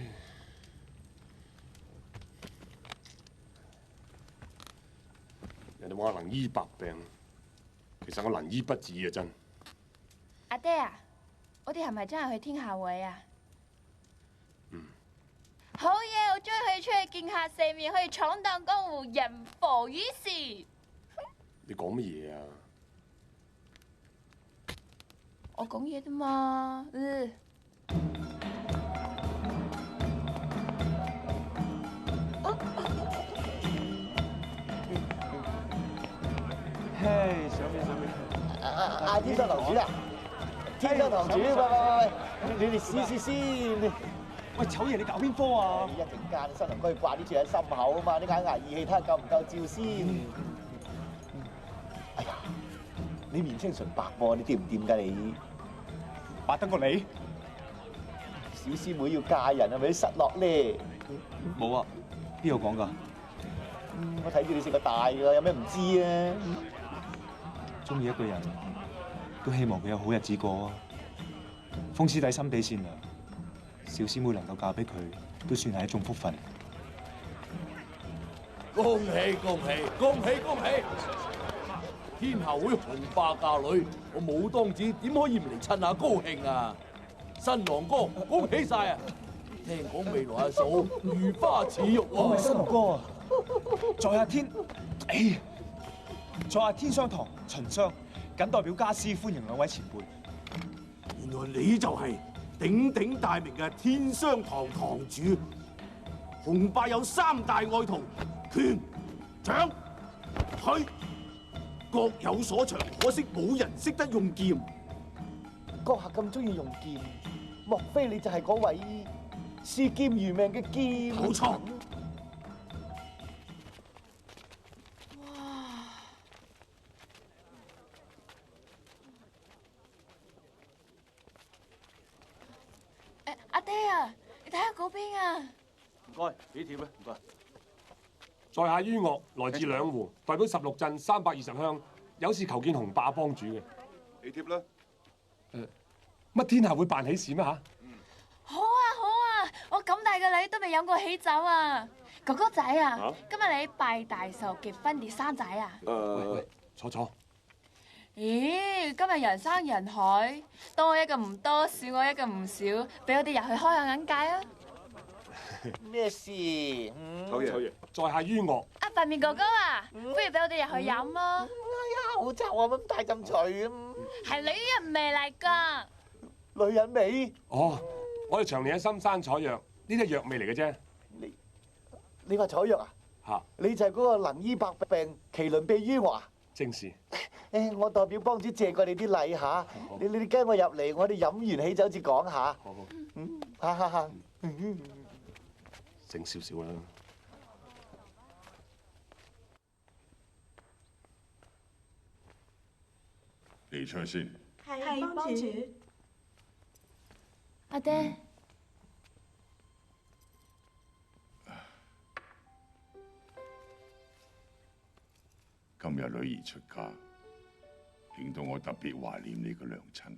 人哋話能醫百病，其實我能醫不治啊！真。阿爹啊，我哋係咪真係去天下會啊？好嘢！我終於可以出去見下世面，可以闖蕩江湖，人浮於事。你講乜嘢啊？我講嘢啫嘛。嘿，上面。阿天上堂主啊！天上堂主，喂，你哋試先。喂，丑爺，你搞邊科啊？一陣間新郎哥要掛啲住喺心口啊嘛，啲眼牙義氣睇下夠唔夠照先。哎呀，你面青唇白喎，你掂唔掂㗎你？白得過你？小師妹要嫁人係咪失落咧？冇啊，邊度講㗎？我睇住你食個大㗎，有咩唔知啊？中意一個人，都希望佢有好日子過啊！風師弟心地善良。小師妹能夠嫁俾佢，都算係一種福分。恭喜恭喜恭喜恭喜！天下會紅霸嫁女，我武當子點可以唔嚟趁下高興啊！新郎哥，恭喜晒啊！聽講未來阿嫂如花似玉喎。新郎哥啊，在下天，在下天商堂秦商，謹代表家師歡迎2位前輩。原來你就係鼎鼎大名嘅天商堂堂主。紅霸有3大愛徒，拳、掌、腿，各有所長，可惜冇人識得用劍。閣下咁中意用劍，莫非你就係嗰位視劍如命嘅劍？冇錯。阿爹啊，你睇下嗰邊啊！唔該，幾條咧？唔該。在下于岳，來自兩湖，代表16鎮320鄉，有事求見紅霸幫主嘅。喜帖啦。乜天下會辦喜事咩嚇？好啊好啊，我咁大個女都未飲過喜酒啊！哥哥仔啊，今日你拜大壽結婚定生仔啊？喂，楚楚。咦，今日人山人海，多我一個唔多，少我一個唔少，俾我哋入去開下眼界啊！咩事？丑爺，在下于岳。阿白面哥哥啊，不如俾我哋入去飲咯！哎呀，好臭啊！咁大陣除咁。係女人味嚟㗎。女人味？哦，我哋長年喺深山採藥，呢啲係藥味嚟嘅啫。你話採藥啊？嚇！你就係嗰個能醫百病、麒麟臂於我啊？正是。誒，我代表幫主借過你啲禮嚇，你跟我入嚟，我哋飲完喜酒至講下。好好。嚇。整少少啦。你出去先。係幫主。阿爹。今日女兒出嫁，令到我特別懷念你個娘親。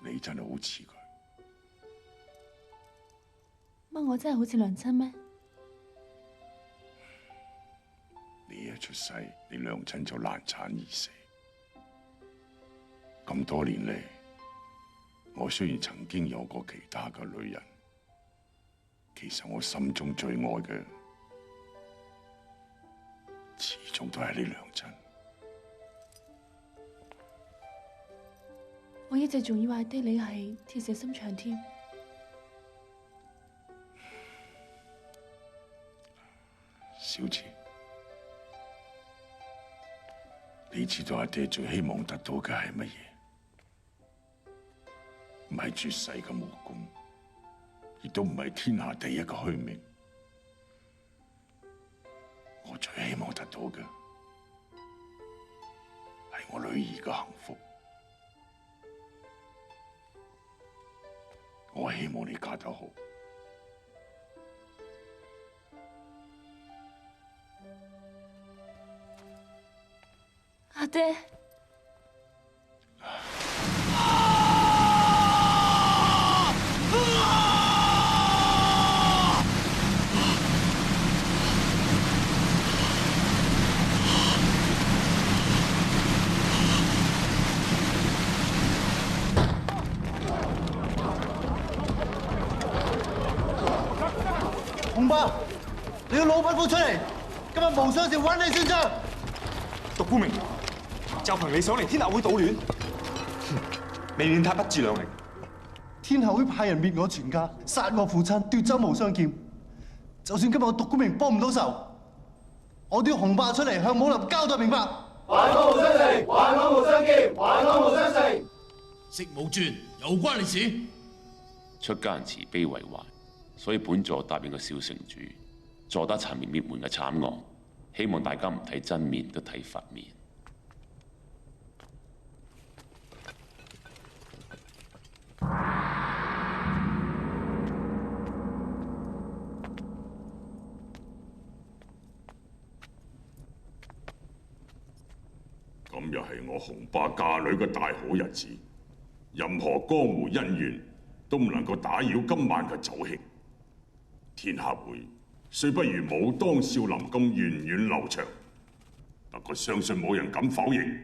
你真係好似佢。乜我真係好似娘親咩？你一出世，你娘親就難產而死。咁多年嚟，我雖然曾經有過其他嘅女人，其實我心中最愛嘅，始終都係你娘親。我一直仲以為阿爹你係鐵石心腸添。小慈，你知道阿爹最希望得到嘅係乜嘢？唔係絕世嘅武功，亦都唔係天下第一嘅虛名。我最希望得到嘅係我女兒嘅幸福。我希望你嫁得好。阿爹。洪爸，你要老匹夫出嚟，今日無雙城揾你算賬。獨孤明，就憑你想嚟天下會搗亂，未免太不自量力。天下會派人滅我全家，殺我父親，奪走無雙劍。就算今日我獨孤明幫唔到手，我都要洪爸出嚟向武林交代明白。還我無雙城，還我無雙劍，還我無雙城。食無轉，有關你事？出家人慈悲為懷，所以本座答應個小城主，坐得殘滅滅門嘅慘案，希望大家唔睇真面都睇佛面。今日係我洪爸嫁女嘅大好日子，任何江湖恩怨都唔能夠打擾今晚嘅酒興。天下會雖不如武當少林咁源遠流長，不過相信冇人敢否認，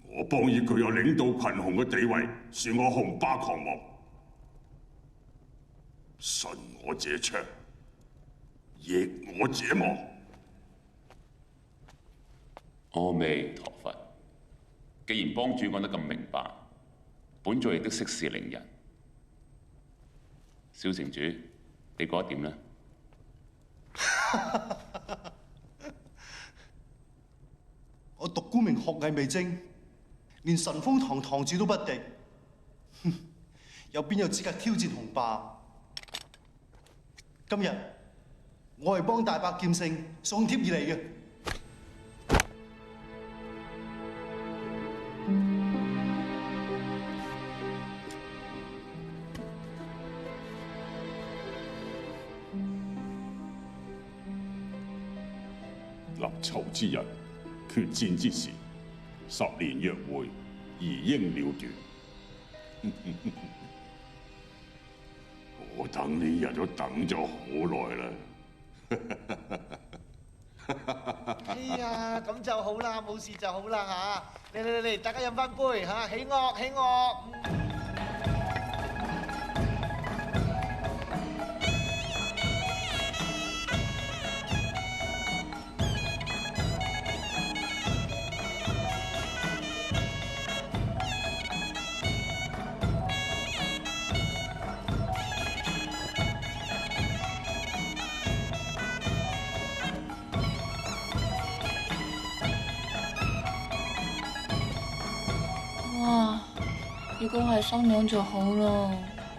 我幫以具有領導群雄嘅地位，算我洪爸狂妄。順我者昌，逆我者亡。阿彌陀佛，既然幫主講得咁明白，本座亦都息事寧人。小城主，你覺得點呢？我獨孤明學藝未精，連神風堂堂主都不敵，又邊有資格挑戰洪爸？今日我係幫大伯劍聖送帖而嚟嘅。立囚之日，決戰之時，10年約會，宜應了斷。我等呢日都等咗好耐啦。哎呀，咁就好啦，冇事就好啦嚇。嚟，大家飲翻杯嚇，喜樂喜樂。哇！如果係新娘就好啦。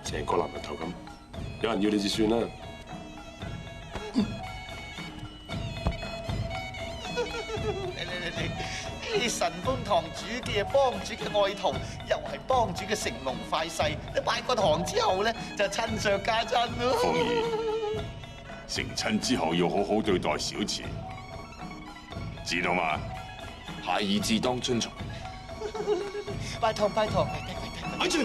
成個男人頭咁，有人要你就算啦。你神風堂主嘅幫主嘅愛徒，又係幫主嘅乘龍快婿。你拜過堂之後咧，就親上加親咯。鳳兒，成親之後要好好對待小慈，知道嗎？孩兒自當遵從。拜託，咪住！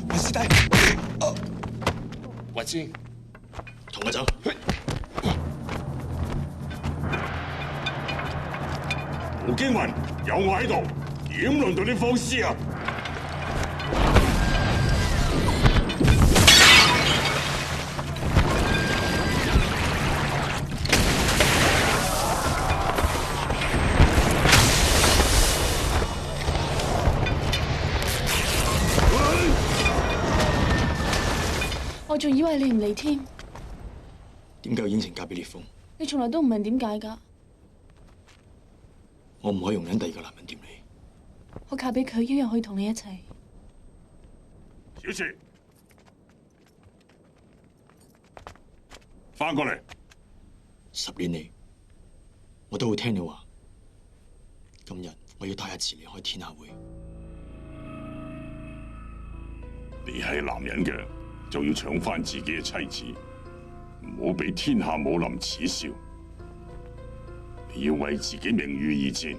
雲師弟，雲師，同我走。胡經雲，有我喺度，點輪到你放肆啊！我仲以為你唔嚟添。點解要應承嫁俾烈風？你從來都唔問點解㗎。我唔可以容忍第二個男人掂你。我嫁俾佢，一樣可以同你一齊。小池，翻過嚟。10年嚟，我都會聽你話。今日我要帶阿慈離開天下會。你係男人嘅，就要搶翻自己嘅妻子，唔好俾天下武林恥笑。你要為自己名譽而戰。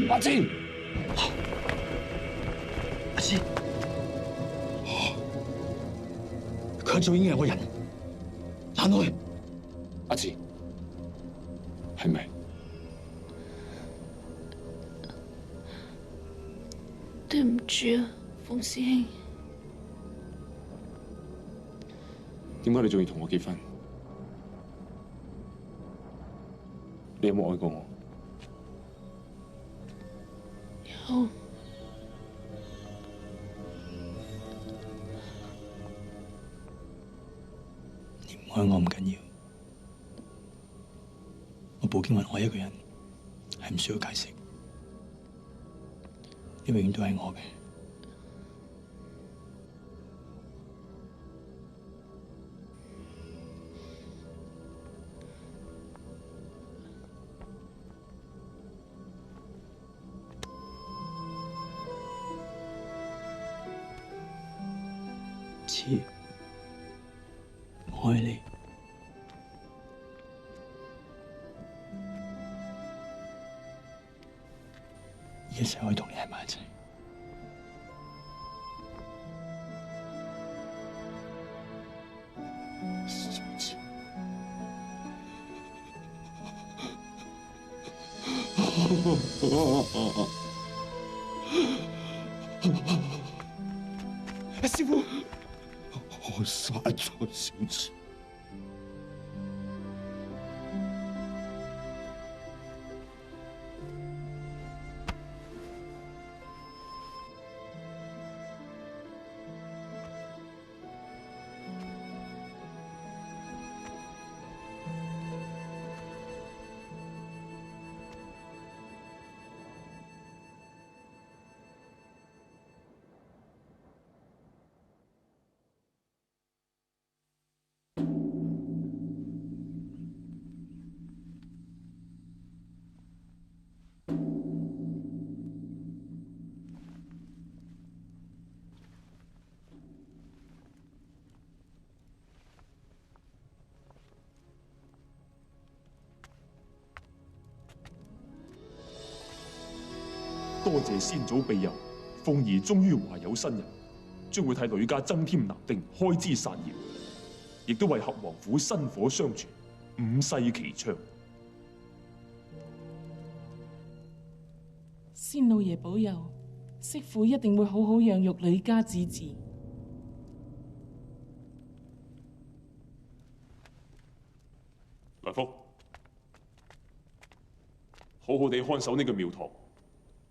阿千，阿千，佢早已經係我人，難開。阿千，係咪？對唔住啊，馮師兄。點解你仲要同我結婚？你有冇愛過我？有。你唔愛我唔緊要，我步驚雲愛一個人係唔需要解釋，你永遠都係我嘅。我愛你，一世可以同你喺埋一齊。師傅。我殺咗小池。多謝先祖庇佑，鳳兒終於懷有新人，將會替呂家增添男丁，開枝散葉，亦都為合王府薪火相傳，五世其昌。先老爺保佑，媳婦一定會好好養育呂家子嗣。來福，好好地看守呢個廟堂。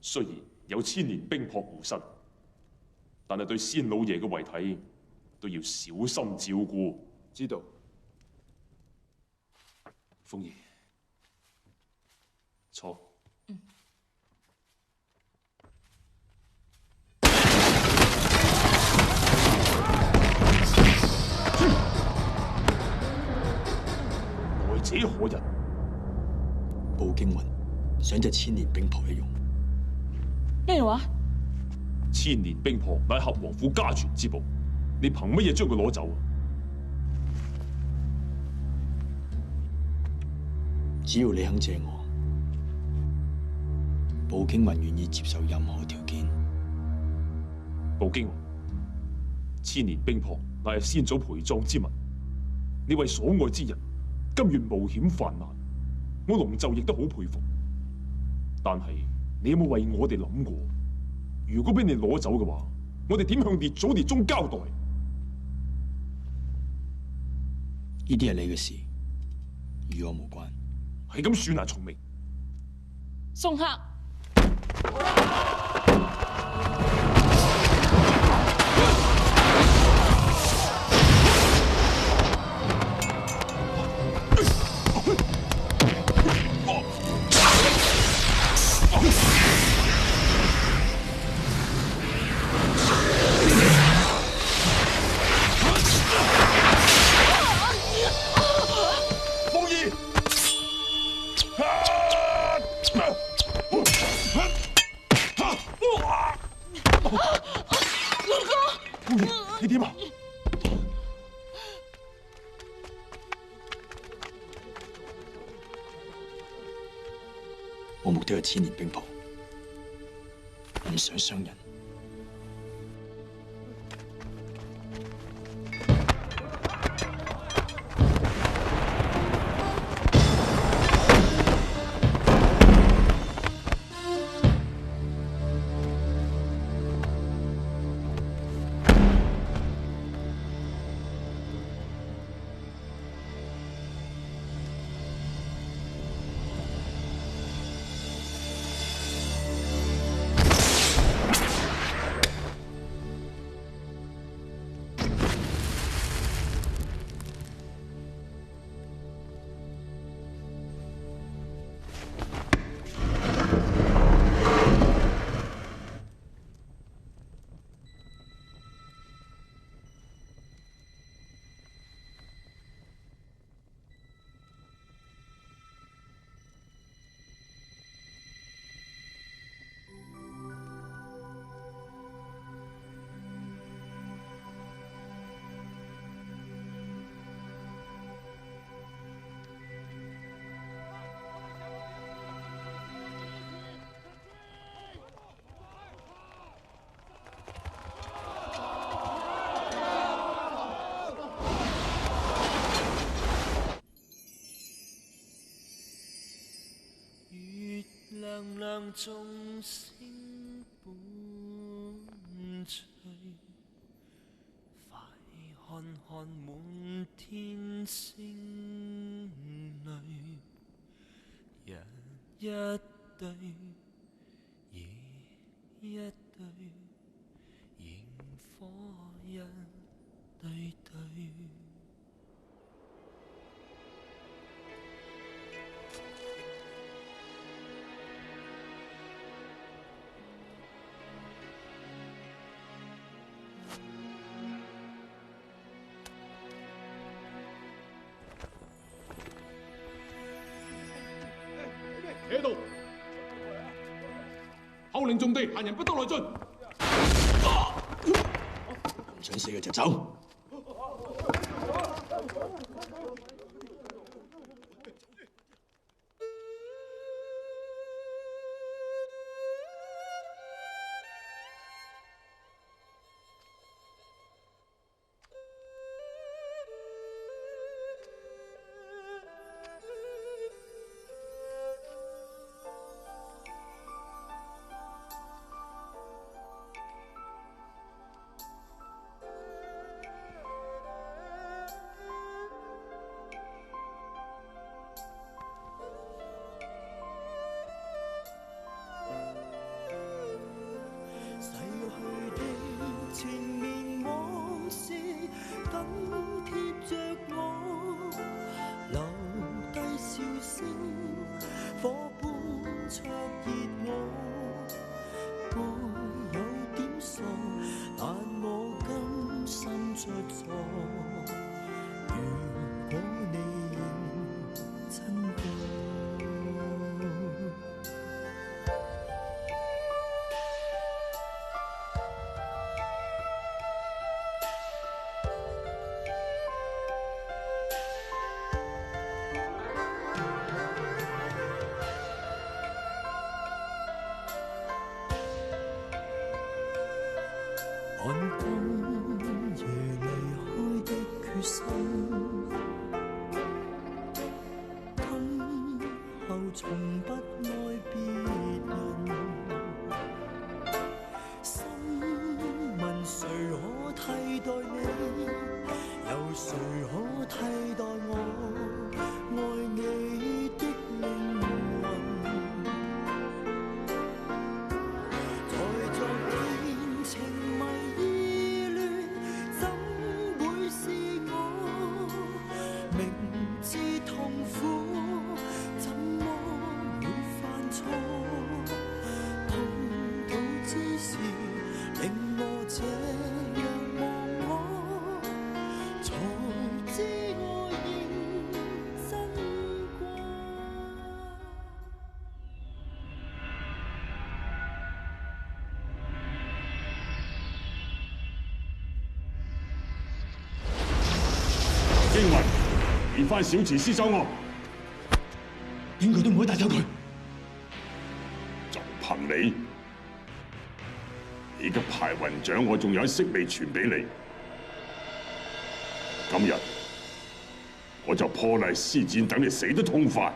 雖然有千年冰魄護身，但係對仙老爺嘅遺體都要小心照顧。知道。鳳儀，坐。來者何人？步驚雲想借千年冰魄一用。咩話？千年冰魄乃俠王府家傳之寶，你憑乜嘢將佢攞走啊？只要你肯借我，步驚雲願意接受任何條件。步驚雲，千年冰魄乃係先祖陪葬之物，你為所愛之人甘願冒險犯難，我龍袖亦都好佩服。但係你有冇為我哋諗過？如果俾你攞走嘅話，我哋點向列祖列宗交代？呢啲係你嘅事，與我無關。係咁算啊，松明。宋客。你點啊？我目的係千年冰魄，唔想傷人。亮亮眾星伴隨，快看看滿天星淚，日一對，夜一對，螢火一對對。企喺度，口令重地，閒人不得內進。唔想死嘅就走。看今夜離開的決心，今後從不愛別人。心問誰可替代你？有誰可替代我愛你的靈魂？在昨天情迷意亂，怎會是我？明知痛苦，怎麼會犯錯？痛到之時，令我這樣忘我，才知我認真過。驚雲，連番小池屍首案，邊個都唔可以帶走佢。就憑你，你嘅排雲掌我仲有一息未傳俾你。今日我就破例施展，等你死得痛快。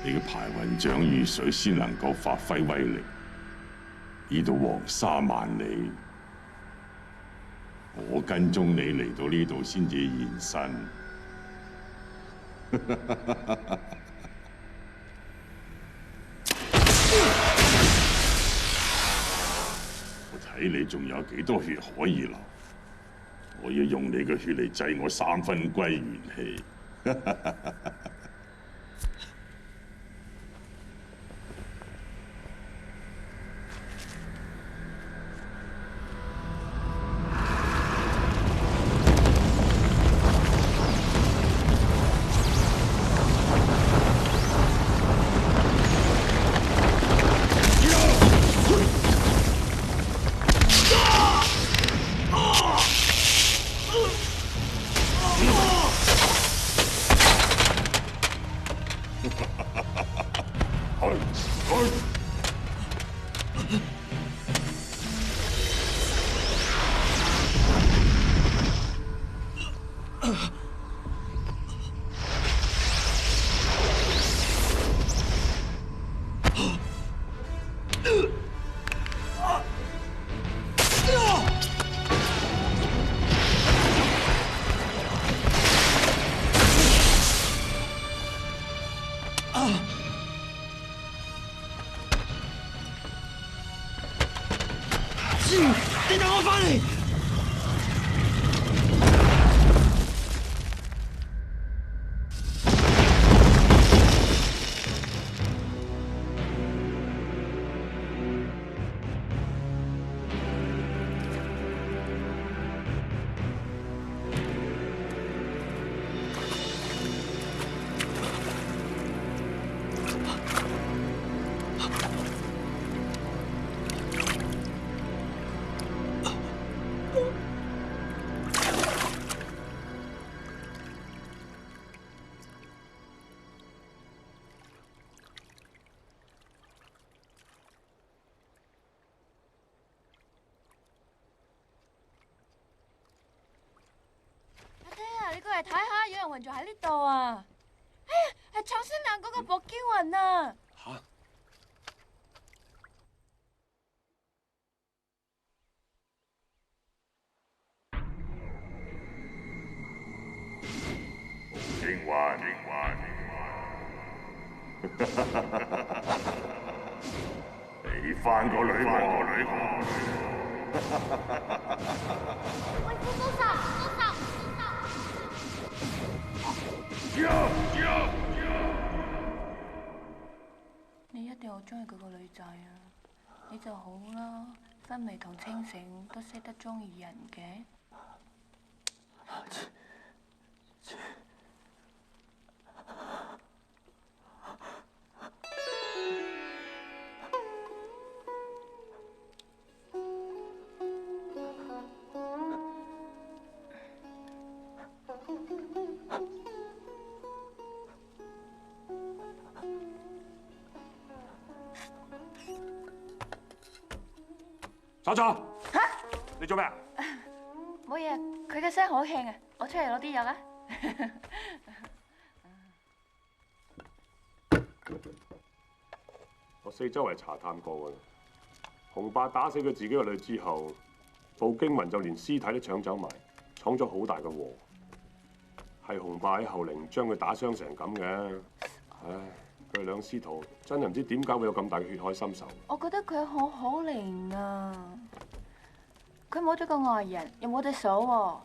你嘅排雲掌遇水先能夠發揮威力，呢度黃沙萬里，我跟蹤你嚟到呢度先至現身。我睇你仲有幾多血可以流，我要用你嘅血嚟祭我3分歸元氣。你等我翻嚟！你過嚟睇下，有人暈咗喺呢度啊！哎呀，係搶先冷嗰個薄嬌雲啊！嚇！驚雲，你翻個女喎！喂，高手！你一定好中意佢個女仔啊！你就好啦，昏迷同清醒都識得中意人嘅。楚楚，你做咩啊？冇嘢，佢嘅聲好輕啊，我出嚟攞啲藥啊。我四周圍查探過㗎啦，雄霸打死佢自己個女之後，步驚雲就連屍體都搶走埋，闖咗好大嘅禍。係雄霸喺後陵將佢打傷成咁嘅，唉，佢哋兩師徒真係唔知點解會有咁大嘅血海深仇。我覺得佢好可憐啊！佢冇咗個愛人，又冇隻手喎。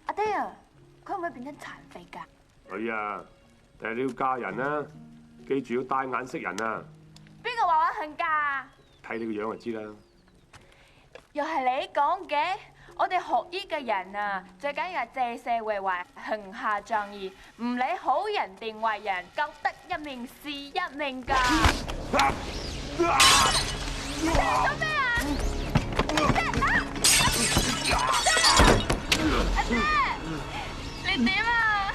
阿爹啊，佢會唔會變得殘廢㗎？女啊，第日你要嫁人啊，記住要帶眼識人啊！邊個話我恨㗎？睇你個樣就知啦。又係你講嘅？我哋學醫嘅人啊，最緊要係借勢為懷，行下仗義，唔理好人定壞人，救得一命是一命㗎。你做咩啊？阿爹，你點啊？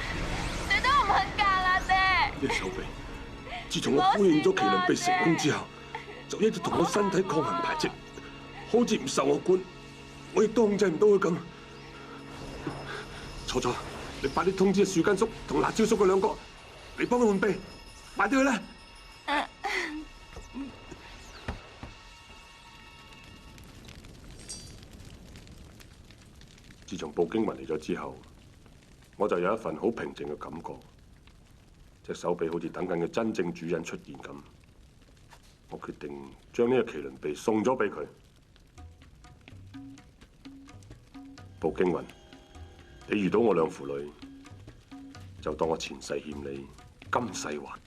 你都唔肯嫁啦，爹！呢手臂，自從我呼應咗麒麟臂成功之後，就一直同我身體抗衡排斥，好似唔受我管，我亦都控制唔到佢咁。楚楚，你快啲通知樹根叔同辣椒叔佢兩個，你幫佢換臂，快啲去啦！自從步驚雲嚟咗之後，我就有一份好平靜嘅感覺，隻手臂好似等緊嘅真正主人出現咁。我決定將呢個麒麟臂送咗俾佢。步驚雲，你遇到我兩父女，就當我前世欠你，今世還。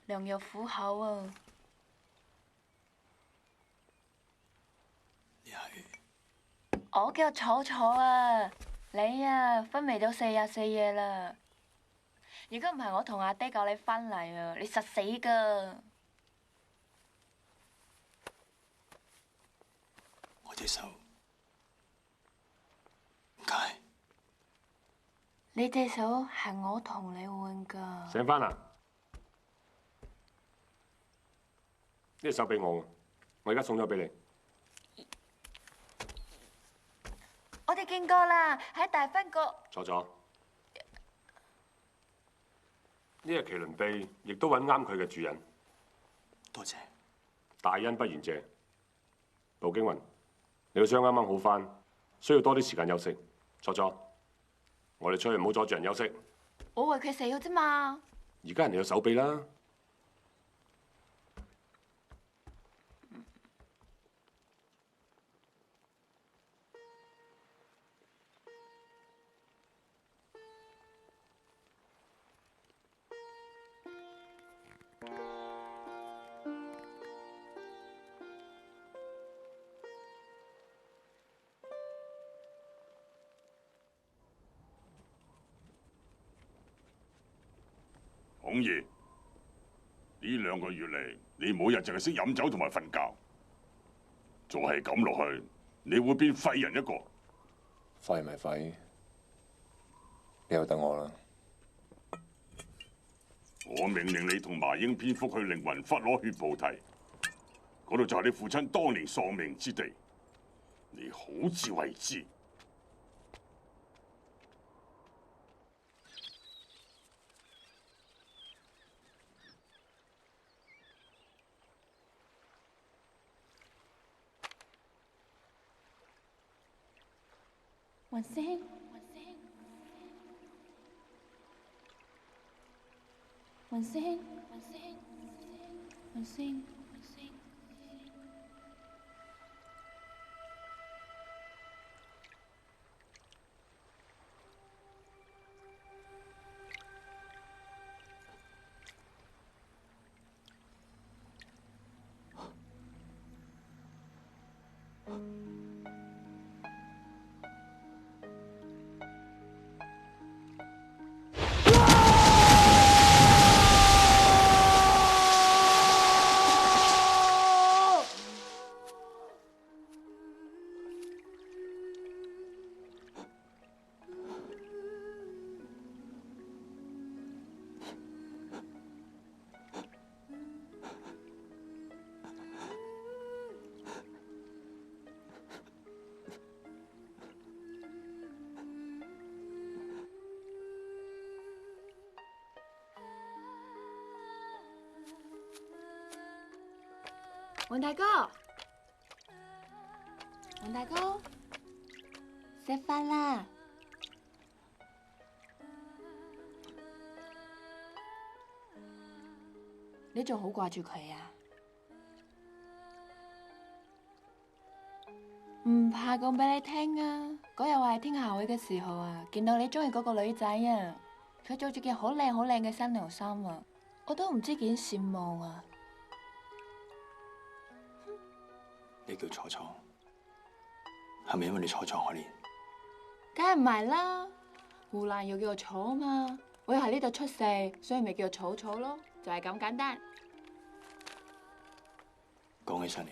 良藥苦口啊！我叫楚楚啊，你啊昏迷咗4日4夜啦。如果唔係我同阿爹救你翻嚟啊，你實死噶！我隻手唔該。你隻手係我同你換噶。醒翻啦！呢隻手俾我，我而家送咗俾你。我哋見過啦，喺大分局。楚楚，呢個麒麟臂亦都揾啱佢嘅主人。多謝。大恩不言謝。步驚雲，你個傷啱啱好翻，需要多啲時間休息。楚楚，我哋出去唔好阻住人休息。我為佢死咗啫嘛。而家人哋有手臂啦。孔爺，呢2個月嚟，你每日淨係識飲酒同埋瞓覺，再係咁落去，你會變廢人一個。廢咪廢，你由得我啦。我命令你同麻鷹蝙蝠去凌雲窟攞血菩提，嗰度就係你父親當年喪命之地，你好自為之。雲師兄，雲師兄，雲師兄，黃大哥，黃大哥，食飯啦！你仲好掛住佢啊？唔怕講俾你聽啊！嗰日我喺天下會嘅時候啊，見到你中意嗰個女仔啊，佢着住件好靚嘅新娘衫啊，我都唔知幾羨慕啊！你叫楚楚，係咪因為你楚楚可憐？梗係唔係啦，湖南又叫我楚啊嘛，我又喺呢度出世，所以咪叫楚楚咯，就係咁簡單。講起上嚟，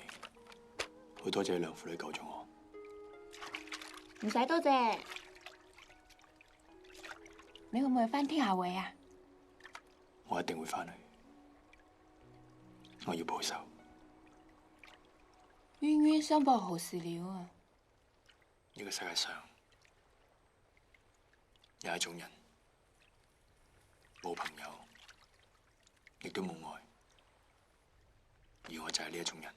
好多謝梁婦女救咗我。唔使多謝。你會唔會返天下會啊？我一定會返去，我要報仇。冤冤相報何時了啊？呢個世界上有一種人，冇朋友，亦都冇愛，而我就係呢一種人。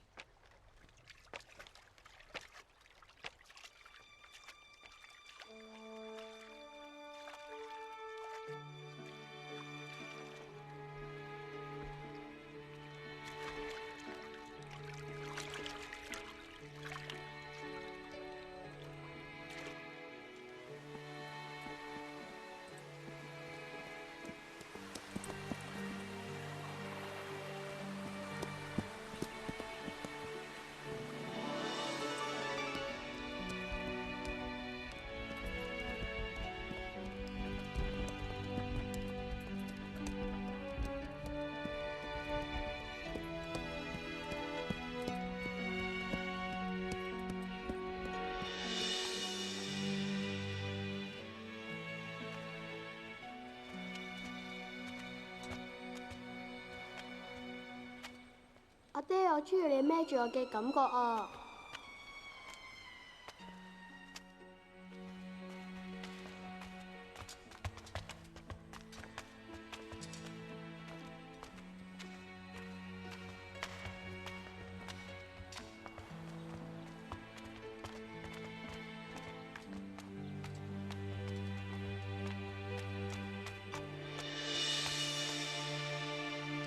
阿爹，我中意你孭住我嘅感覺啊！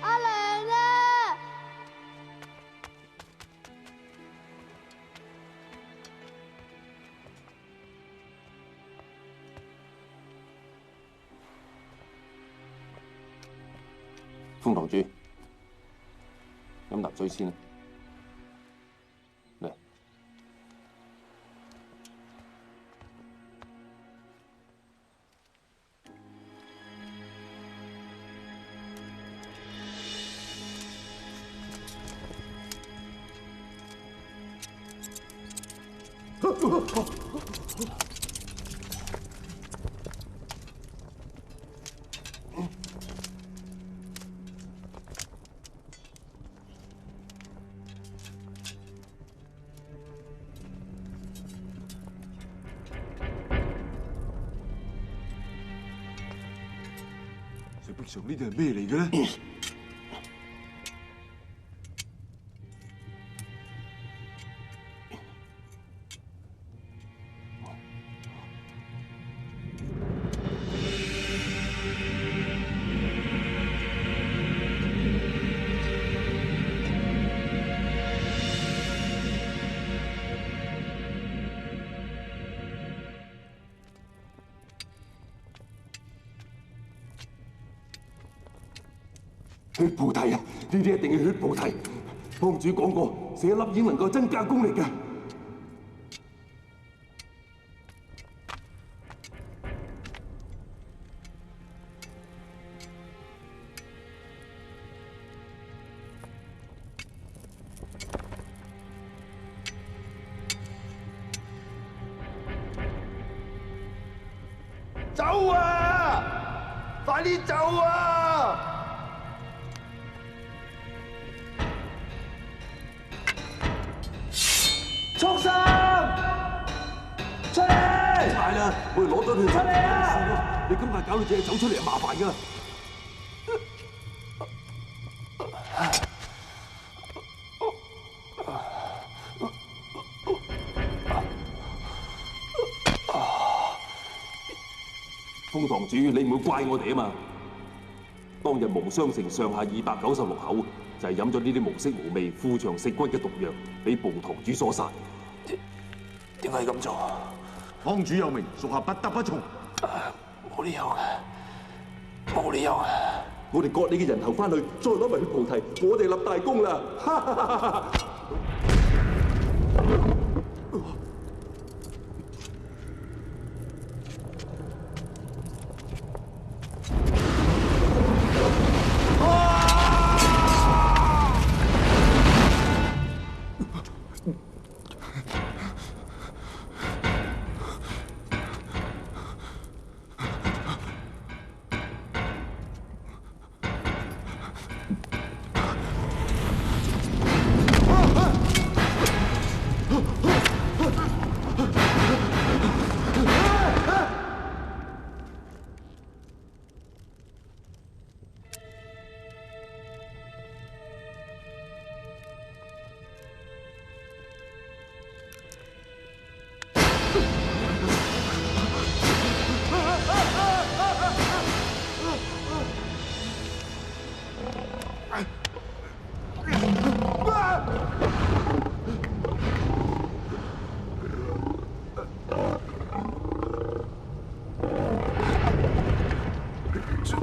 阿娘啊！風堂主，飲啖水先啦。嚟，石壁上呢啲係咩嚟嘅咧？血菩提啊！呢啲一定要血菩提。幫主講過，食一粒已經能夠增加功力嘅。走啊！快啲走啊！畜生！出嚟！快啦，我哋攞咗佢出嚟啊！你咁快搞到隻嘢走出嚟，麻煩㗎。宋堂主，你唔會怪我哋啊嘛？當日無雙城上下296口就係飲咗呢啲無色無味、腐腸食骨嘅毒藥，俾暴堂主所殺。點解咁做？堂主有命，屬下不得不從。冇理由嘅，冇理由嘅。我哋割你嘅人頭翻去，再攞埋血菩提，我哋立大功啦！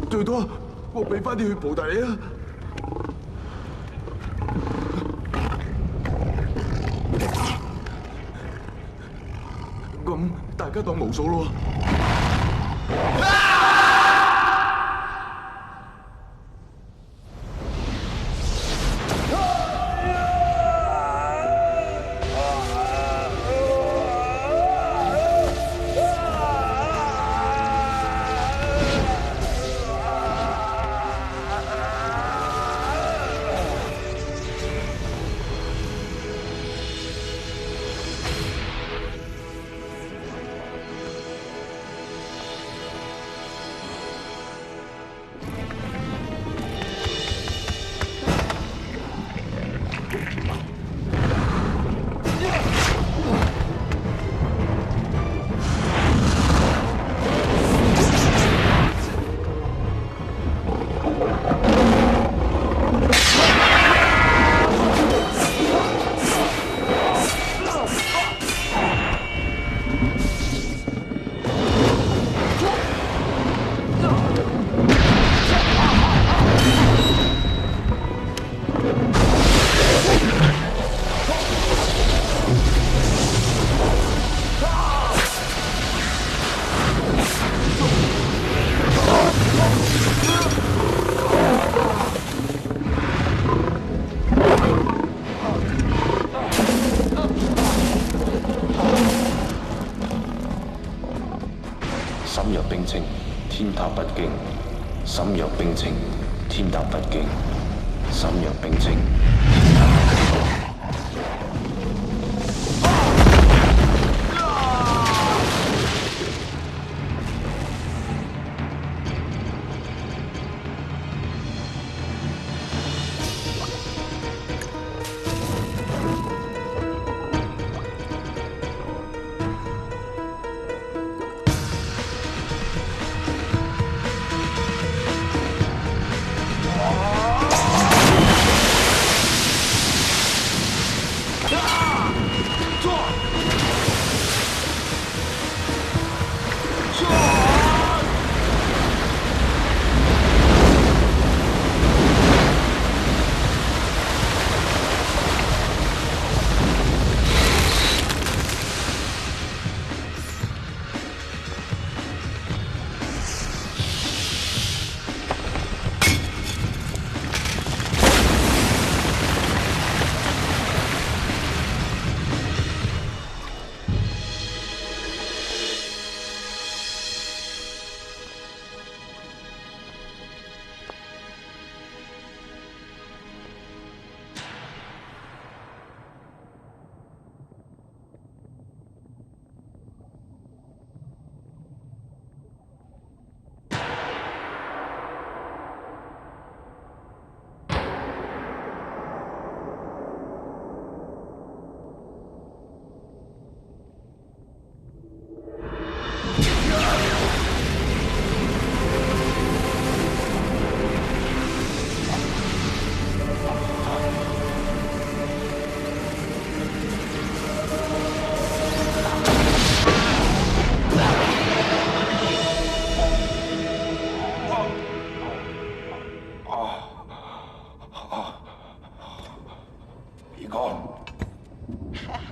最多我俾翻啲血菩提你啊！咁大家當無數咯。沈若冰清，天塔不驚；沈若冰清，天塔不驚；沈若冰清，天塔不驚。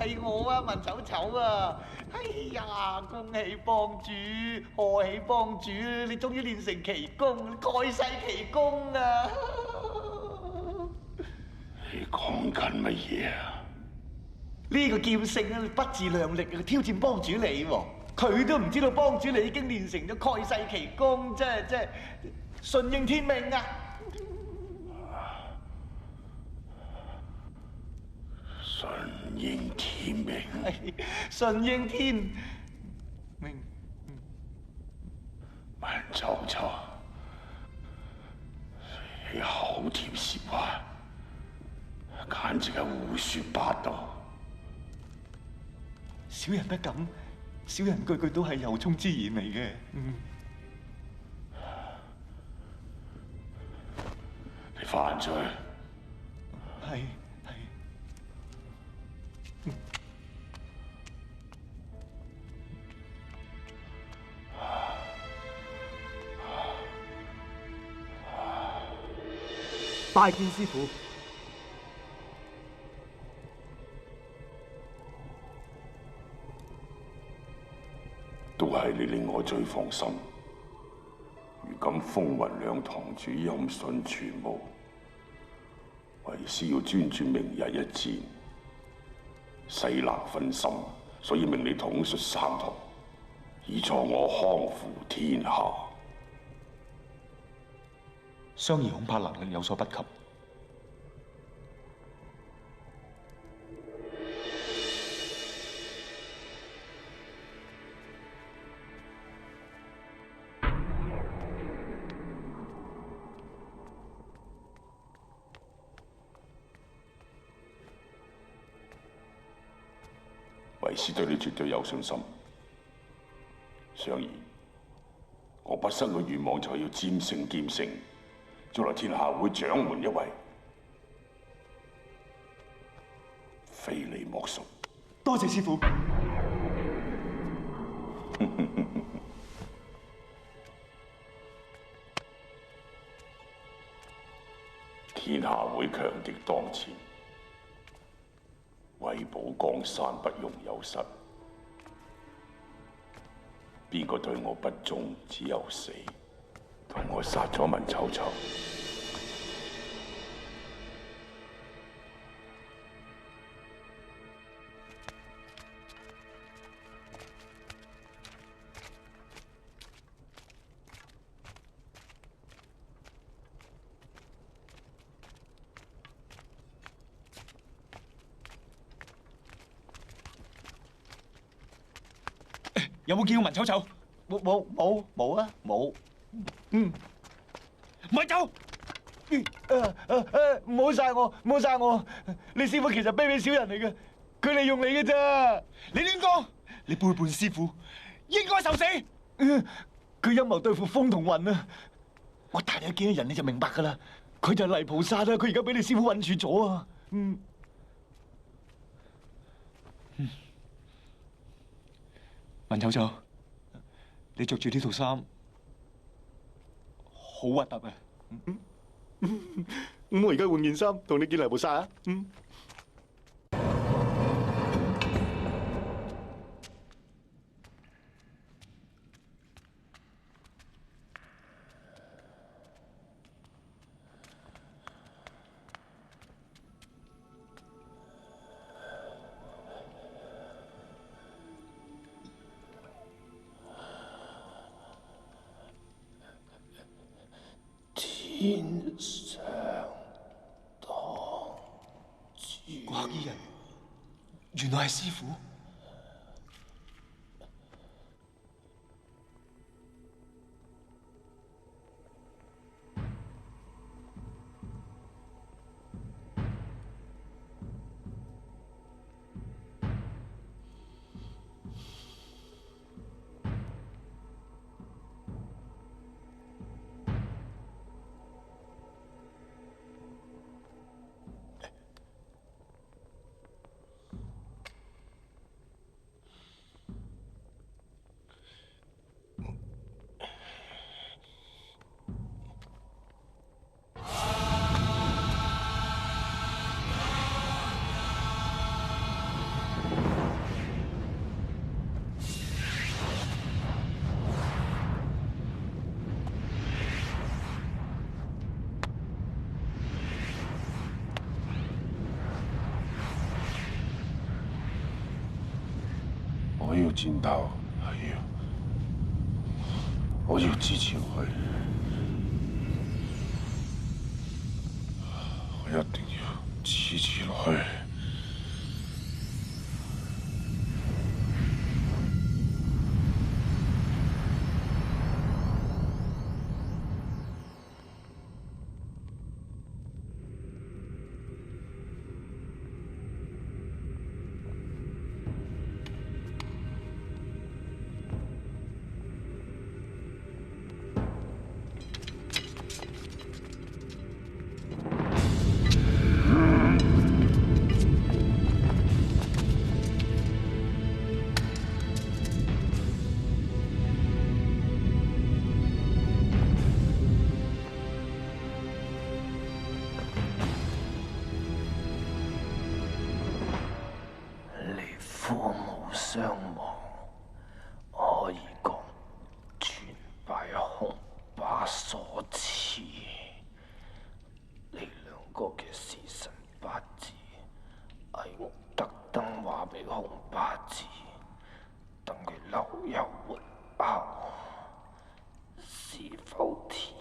係我啊，文丑丑啊！哎呀，恭喜幫主，賀喜幫主，你終於練成奇功，蓋世奇功啊！你講緊乜嘢啊？呢個劍聖啊，不自量力啊，挑戰幫主你喎，佢都唔知道幫主你已經練成咗蓋世奇功，真係順應天命啊！順應天命，順應天命。文丑丑，你口甜舌滑，簡直係胡說八道。小人不敢，小人句句都係由衷之言嚟嘅。你犯罪。係。拜見師傅。都係你令我最放心。如今風雲兩堂主音訊全無，為師要專注明日一戰，勢難分心，所以命你統率三堂，以助我匡扶天下。雙兒恐怕能力有所不及。為師對你絕對有信心。雙兒，我畢生嘅願望就係要戰勝劍聖，將來天下會掌門一位，非你莫屬。多謝師傅。天下會強敵當前，為保江山不容有失。邊個對我不忠，只有死。同我殺咗文丑丑。有冇見到文丑丑？冇啊，冇。唔係走！唔好殺我，唔好殺我！你師傅其實卑鄙小人嚟嘅，佢利用你嘅咋？你亂講！你背叛師傅，應該受死！佢陰謀對付風同雲啊！我大約見到人你就明白噶啦，佢就係泥菩薩啊！佢而家俾你師傅困住咗啊！文丑丑，你着住呢套衫好核突啊！我而家換件衫，同你見泥菩薩啊！天上當主，個黑衣人原來係師傅。我要戰鬥，我要支持佢，我一定要支持落去。父母雙亡，可以講全拜雄霸所賜。你兩個嘅時辰八字，係我特登話俾雄霸知，等佢留有活口，是否天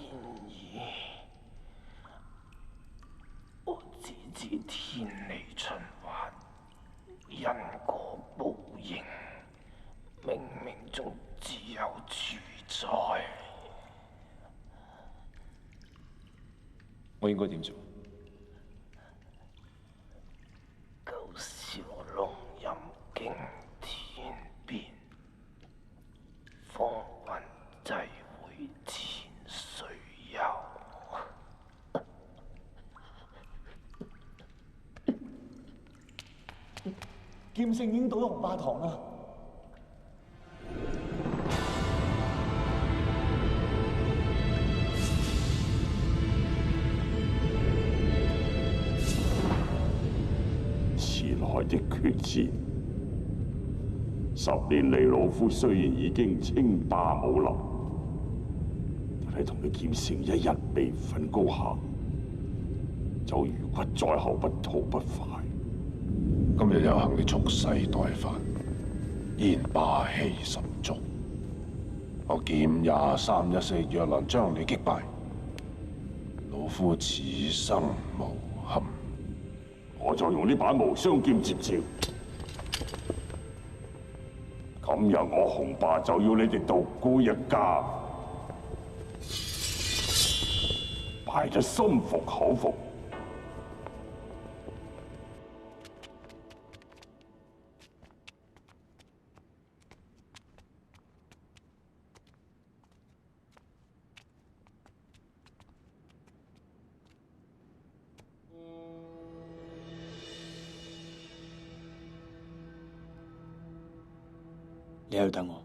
意？我只知天理循環。因果報應，冥冥中自有主宰。我應該點做？九霄龍吟驚天變，風雲際會千歲遊。劍聖已經到咗紅霸堂啦！遲來的決戰，10年嚟，老夫雖然已經稱霸武林，但係同佢劍聖一日未分高下，就如骨在喉，不吐不快。今日有幸你蓄勢待發，依然霸氣十足。我劍23、14若能將你擊敗，老夫此生無憾。我就用呢把無雙劍接招。今日我雄霸就要你哋獨孤一家，敗咗心服口服。你喺度等我。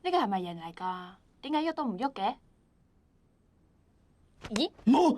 呢個係咪人嚟㗎？點解喐都唔喐嘅？咦？冇。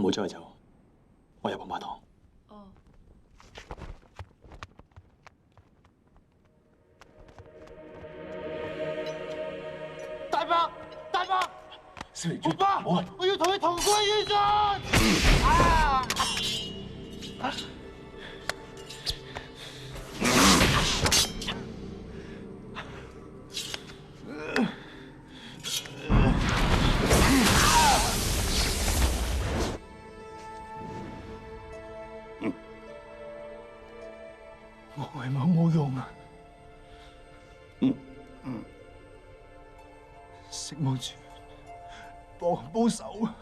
唔好再走，我入棒棒堂。哦。大伯，大伯，我爸，我要同你同歸於盡。啊！我係咪好冇用啊？食冇住，幫我幫手啊！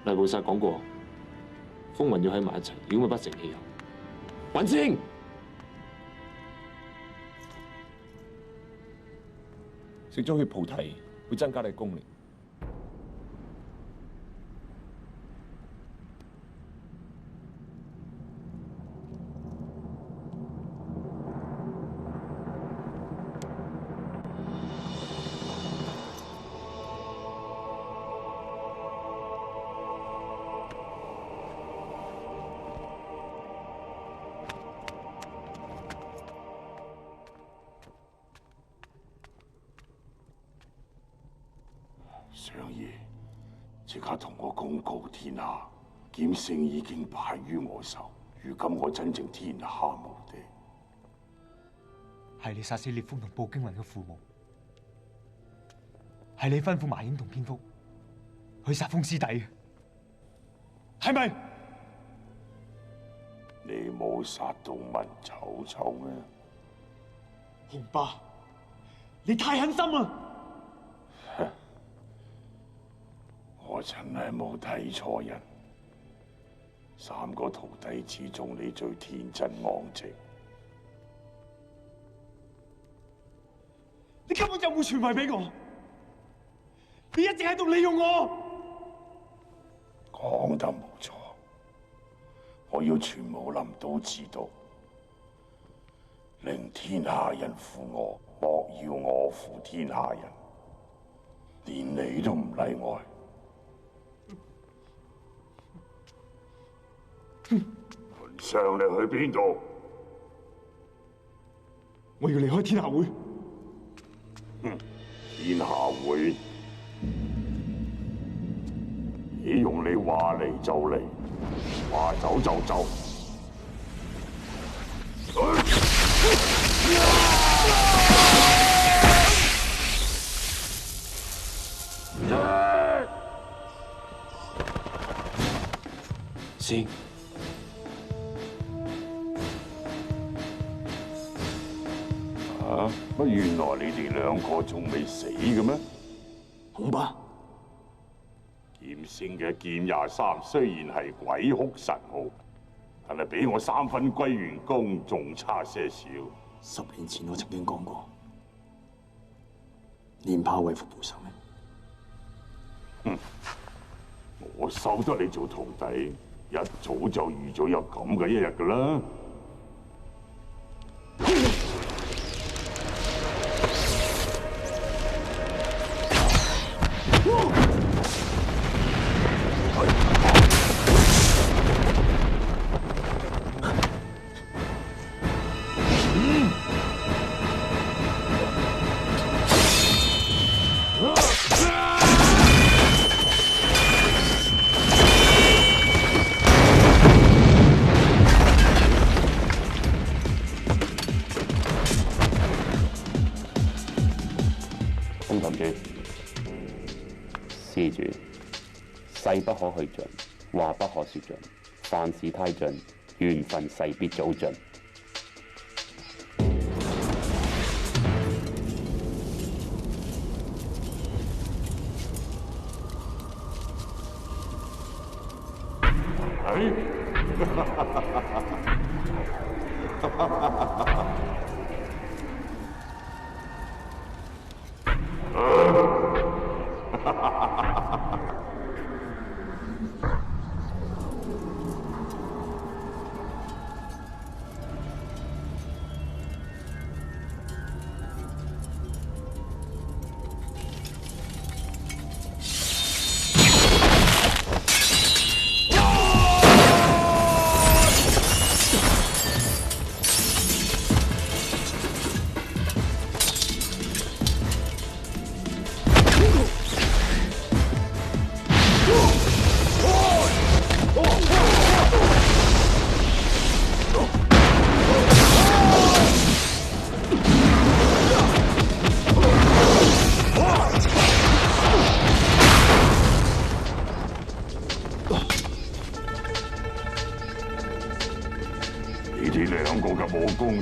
黎菩薩講過，風雲要喺埋一齊，如果咪不成氣候。雲清，食咗血菩提會增加你功力。相爺，即刻同我公告天下，劍聖已經敗於我手，如今我真正天下無敵。係你殺死烈風同步驚雲嘅父母，係你吩咐麻鷹同蝙蝠去殺風師弟嘅，係咪？你冇殺到文丑丑咩？雄爸，你太狠心啦！我真係冇睇錯人，三個徒弟之中，你最天真昂直。你根本就冇傳位俾我，你一直喺度利用我。講得冇錯，我要全武林都知道，令天下人負我，莫要我負天下人，連你都唔例外。雲上，你去邊度？我要離開天下會。天下會？只用你話嚟就嚟，話走就走。師。啊！乜原來你哋兩個仲未死嘅咩？雄爸，劍聖嘅劍23雖然係鬼哭神號，但係比我3分歸元功仲差些少。10年前我曾經講過，練炮為父報仇咩？我收得你做徒弟，一早就預咗有咁嘅一日㗎啦。施主，勢不可去盡，話不可說盡，凡事太盡，緣分勢必早盡。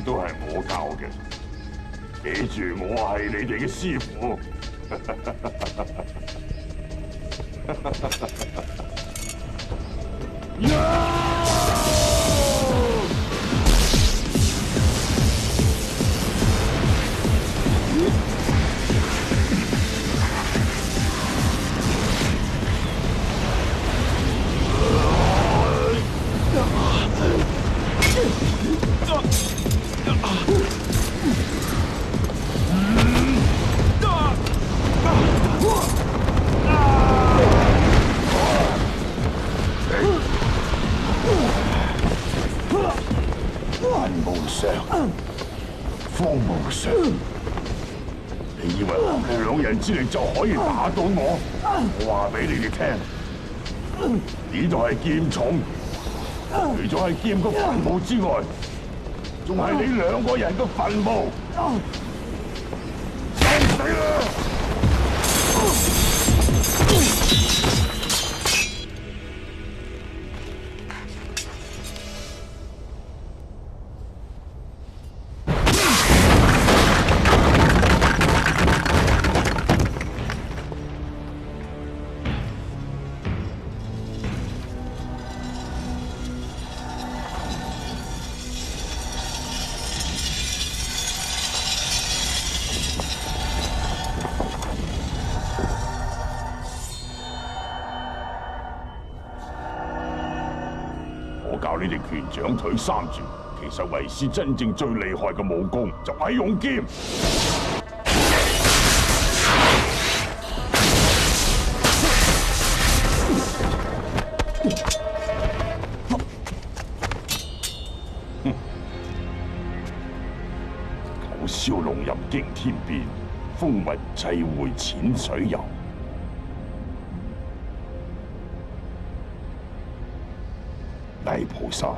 都係我教嘅，記住我係你哋嘅師傅。你以為兩人之力就可以打到我？我話俾你哋聽，呢度係劍塚，除咗係劍個墳墓之外，仲係你兩個人嘅墳墓。收死啦！教你哋拳掌腿三絕，其實為師真正最厲害嘅武功就係用劍。九霄龍入驚天變，風雲際會淺水遊。泥菩薩，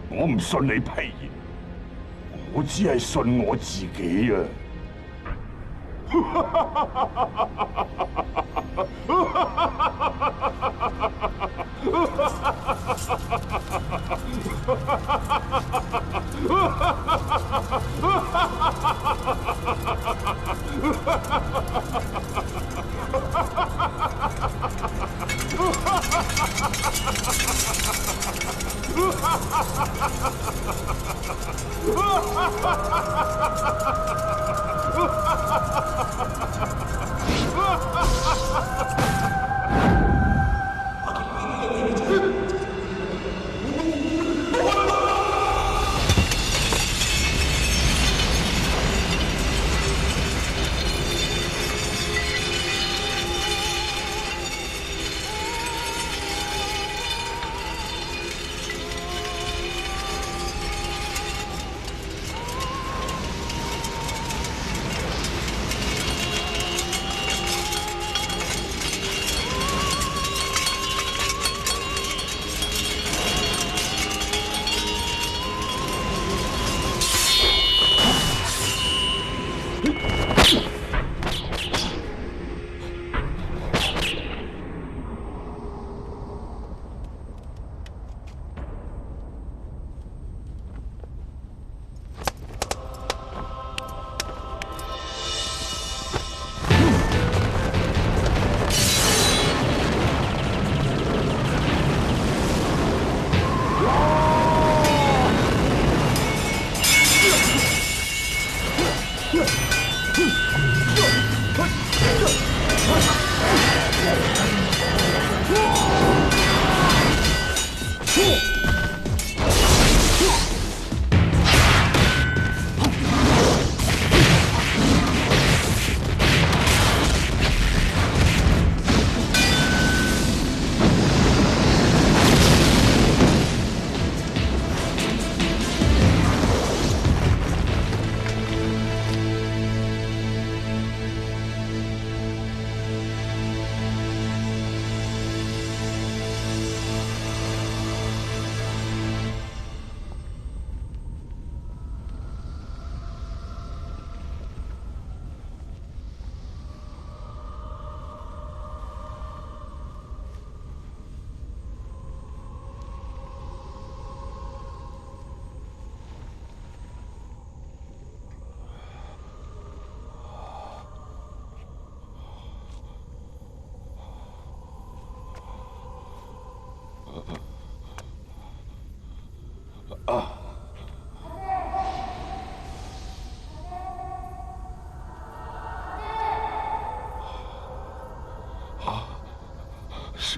我唔信你批言，我只係信我自己啊！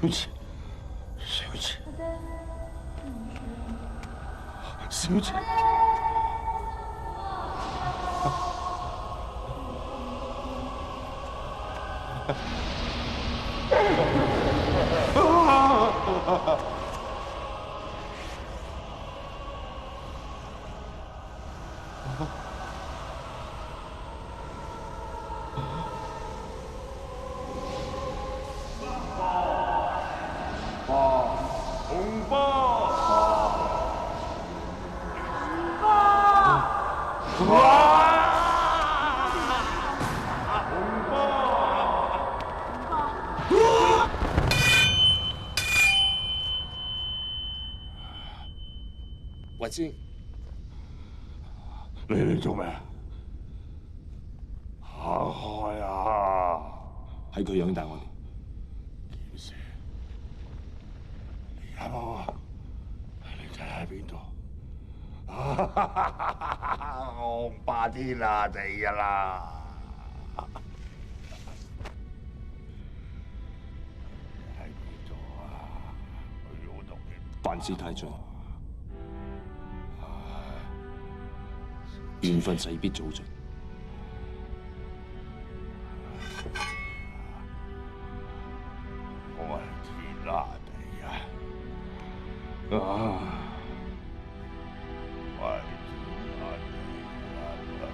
小姐，小姐，小姐。雲師，你嚟做咩？行開啊！係佢養大我哋。劍蛇，你啱啊！你仔喺邊度？我霸天下地㗎啦！喺邊度啊？我同你辦事太長。緣分勢必早盡。我係天下地啊！我係天下地啊！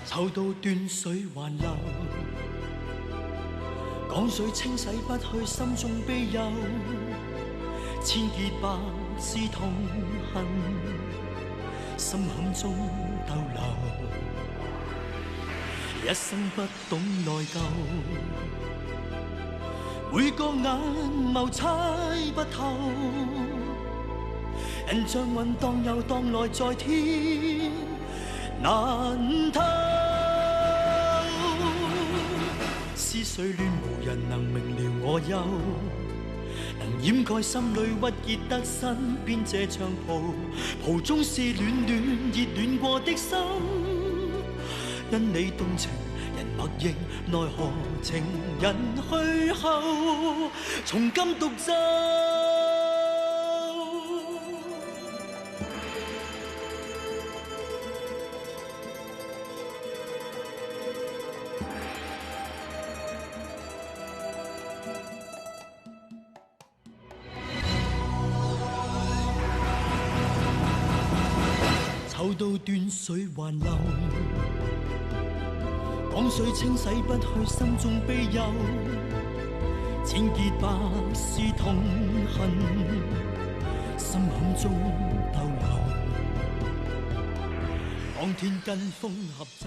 抽到斷水還流，江水清洗不去心中悲憂，千結百絲痛恨，心坎中逗留，一生不懂內疚，每個眼眸猜不透，人像雲蕩又蕩來在天難透。思緒亂無人能明了我憂，能掩蓋心裏鬱結得身邊這長袍，袍中是暖暖熱戀過的心，因你動情人默認，奈何情人去後，從今獨奏。抽到斷水還流，江水清洗不去心中悲憂，千結百絲痛恨，心坎中逗留，當天跟風合奏。